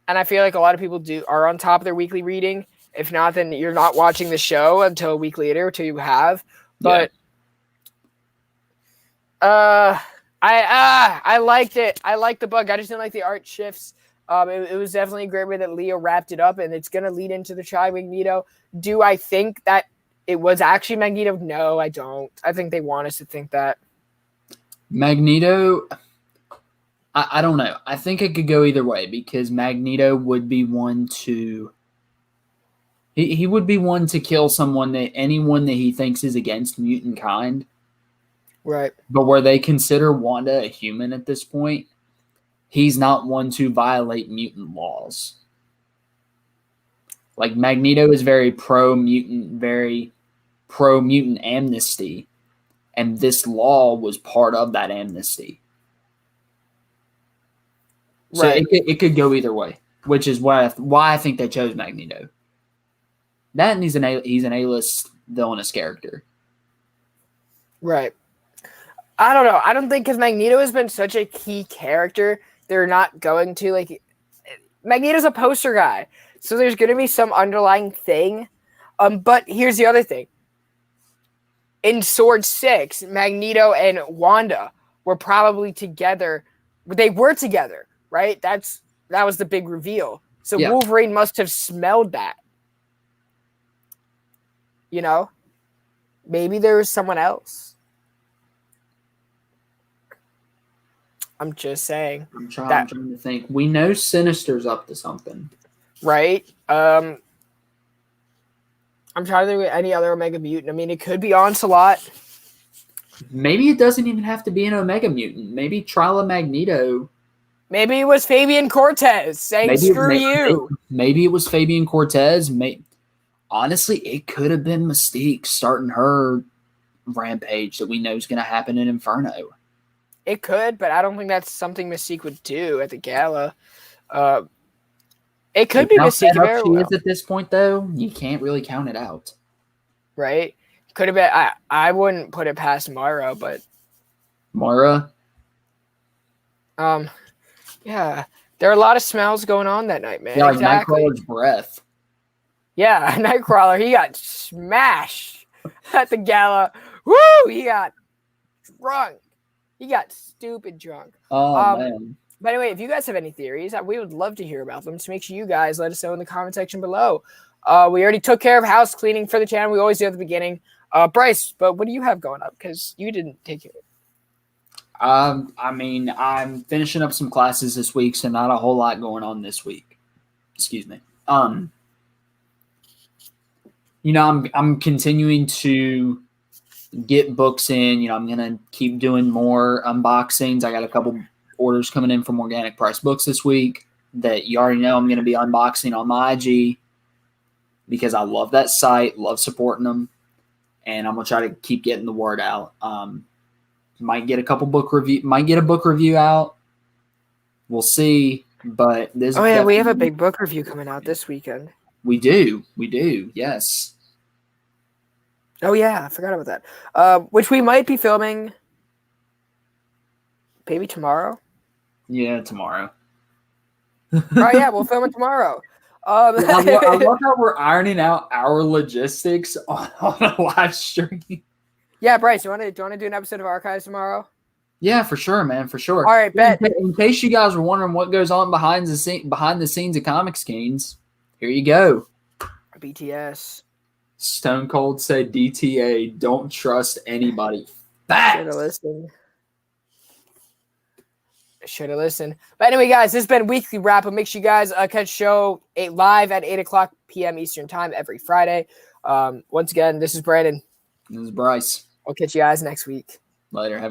And I feel like a lot of people are on top of their weekly reading. If not, then you're not watching the show until a week later, until you have. But I liked it. I liked the book. I just didn't like the art shifts. It was definitely a great way that Leo wrapped it up, and it's gonna lead into the Child Magneto. Do I think that it was actually Magneto? No, I don't. I think they want us to think that. Magneto, I don't know. I think it could go either way, because Magneto would be one to he would be one to kill anyone that he thinks is against mutant kind. Right. But where they consider Wanda a human at this point, he's not one to violate mutant laws. Like, Magneto is very pro-mutant amnesty, and this law was part of that amnesty. So Right. it could go either way, which is why I think they chose Magneto. That, and he's an A-list villainous character. Right. I don't know. I don't think, because Magneto has been such a key character, they're not going to, like, Magneto's a poster guy, so there's going to be some underlying thing. But here's the other thing. In Sword 6, Magneto and Wanda were probably together. They were together, right? That was the big reveal. So Yeah. Wolverine must have smelled that. You know? Maybe there was someone else. I'm just saying. I'm trying to think. We know Sinister's up to something. Right? I'm trying to think of any other Omega Mutant. I mean, it could be Onslaught. Maybe it doesn't even have to be an Omega Mutant. Maybe Trila Magneto. Maybe it was Fabian Cortez saying, screw you. Maybe it was Fabian Cortez. Honestly, it could have been Mystique starting her rampage that we know is going to happen in Inferno. It could, but I don't think that's something Mystique would do at the gala. It could be Mystique very well. She is at this point, though. You can't really count it out. Right? Could have been. I wouldn't put it past Moira, but Moira? yeah. There are a lot of smells going on that night, man. Yeah, like exactly. Nightcrawler's breath. Yeah, Nightcrawler, he got smashed at the gala. Woo! He got drunk. He got stupid drunk. Oh, man. But anyway, if you guys have any theories, we would love to hear about them. So make sure you guys let us know in the comment section below. We already took care of house cleaning for the channel. We always do at the beginning. Bryce, but what do you have going up? Because you didn't take it. I mean, I'm finishing up some classes this week, so not a whole lot going on this week. Excuse me. I'm continuing to get books in. I'm gonna keep doing more unboxings. I got a couple orders coming in from Organic Price Books this week that you already know I'm gonna be unboxing on my IG because I love that site, love supporting them, and I'm gonna try to keep getting the word out. Might get a book review out. We'll see. But this. Oh yeah, we have a big book review coming out this weekend. We do. Yes. Oh yeah, I forgot about that. Which we might be filming maybe tomorrow. Yeah, tomorrow. Oh yeah, we'll film it tomorrow. I love how we're ironing out our logistics on a live stream. Yeah, Bryce, do you want to do an episode of Archives tomorrow? Yeah, for sure, man, for sure. All right, bet. In case you guys were wondering what goes on behind the scenes of ComixKings, here you go. BTS. Stone Cold said DTA, don't trust anybody. Should have listened. But anyway, guys, this has been Weekly Wrap Up. Make sure you guys catch show live at 8 o'clock p.m. Eastern Time every Friday. Once again, this is Brandon. This is Bryce. I'll catch you guys next week. Later. Have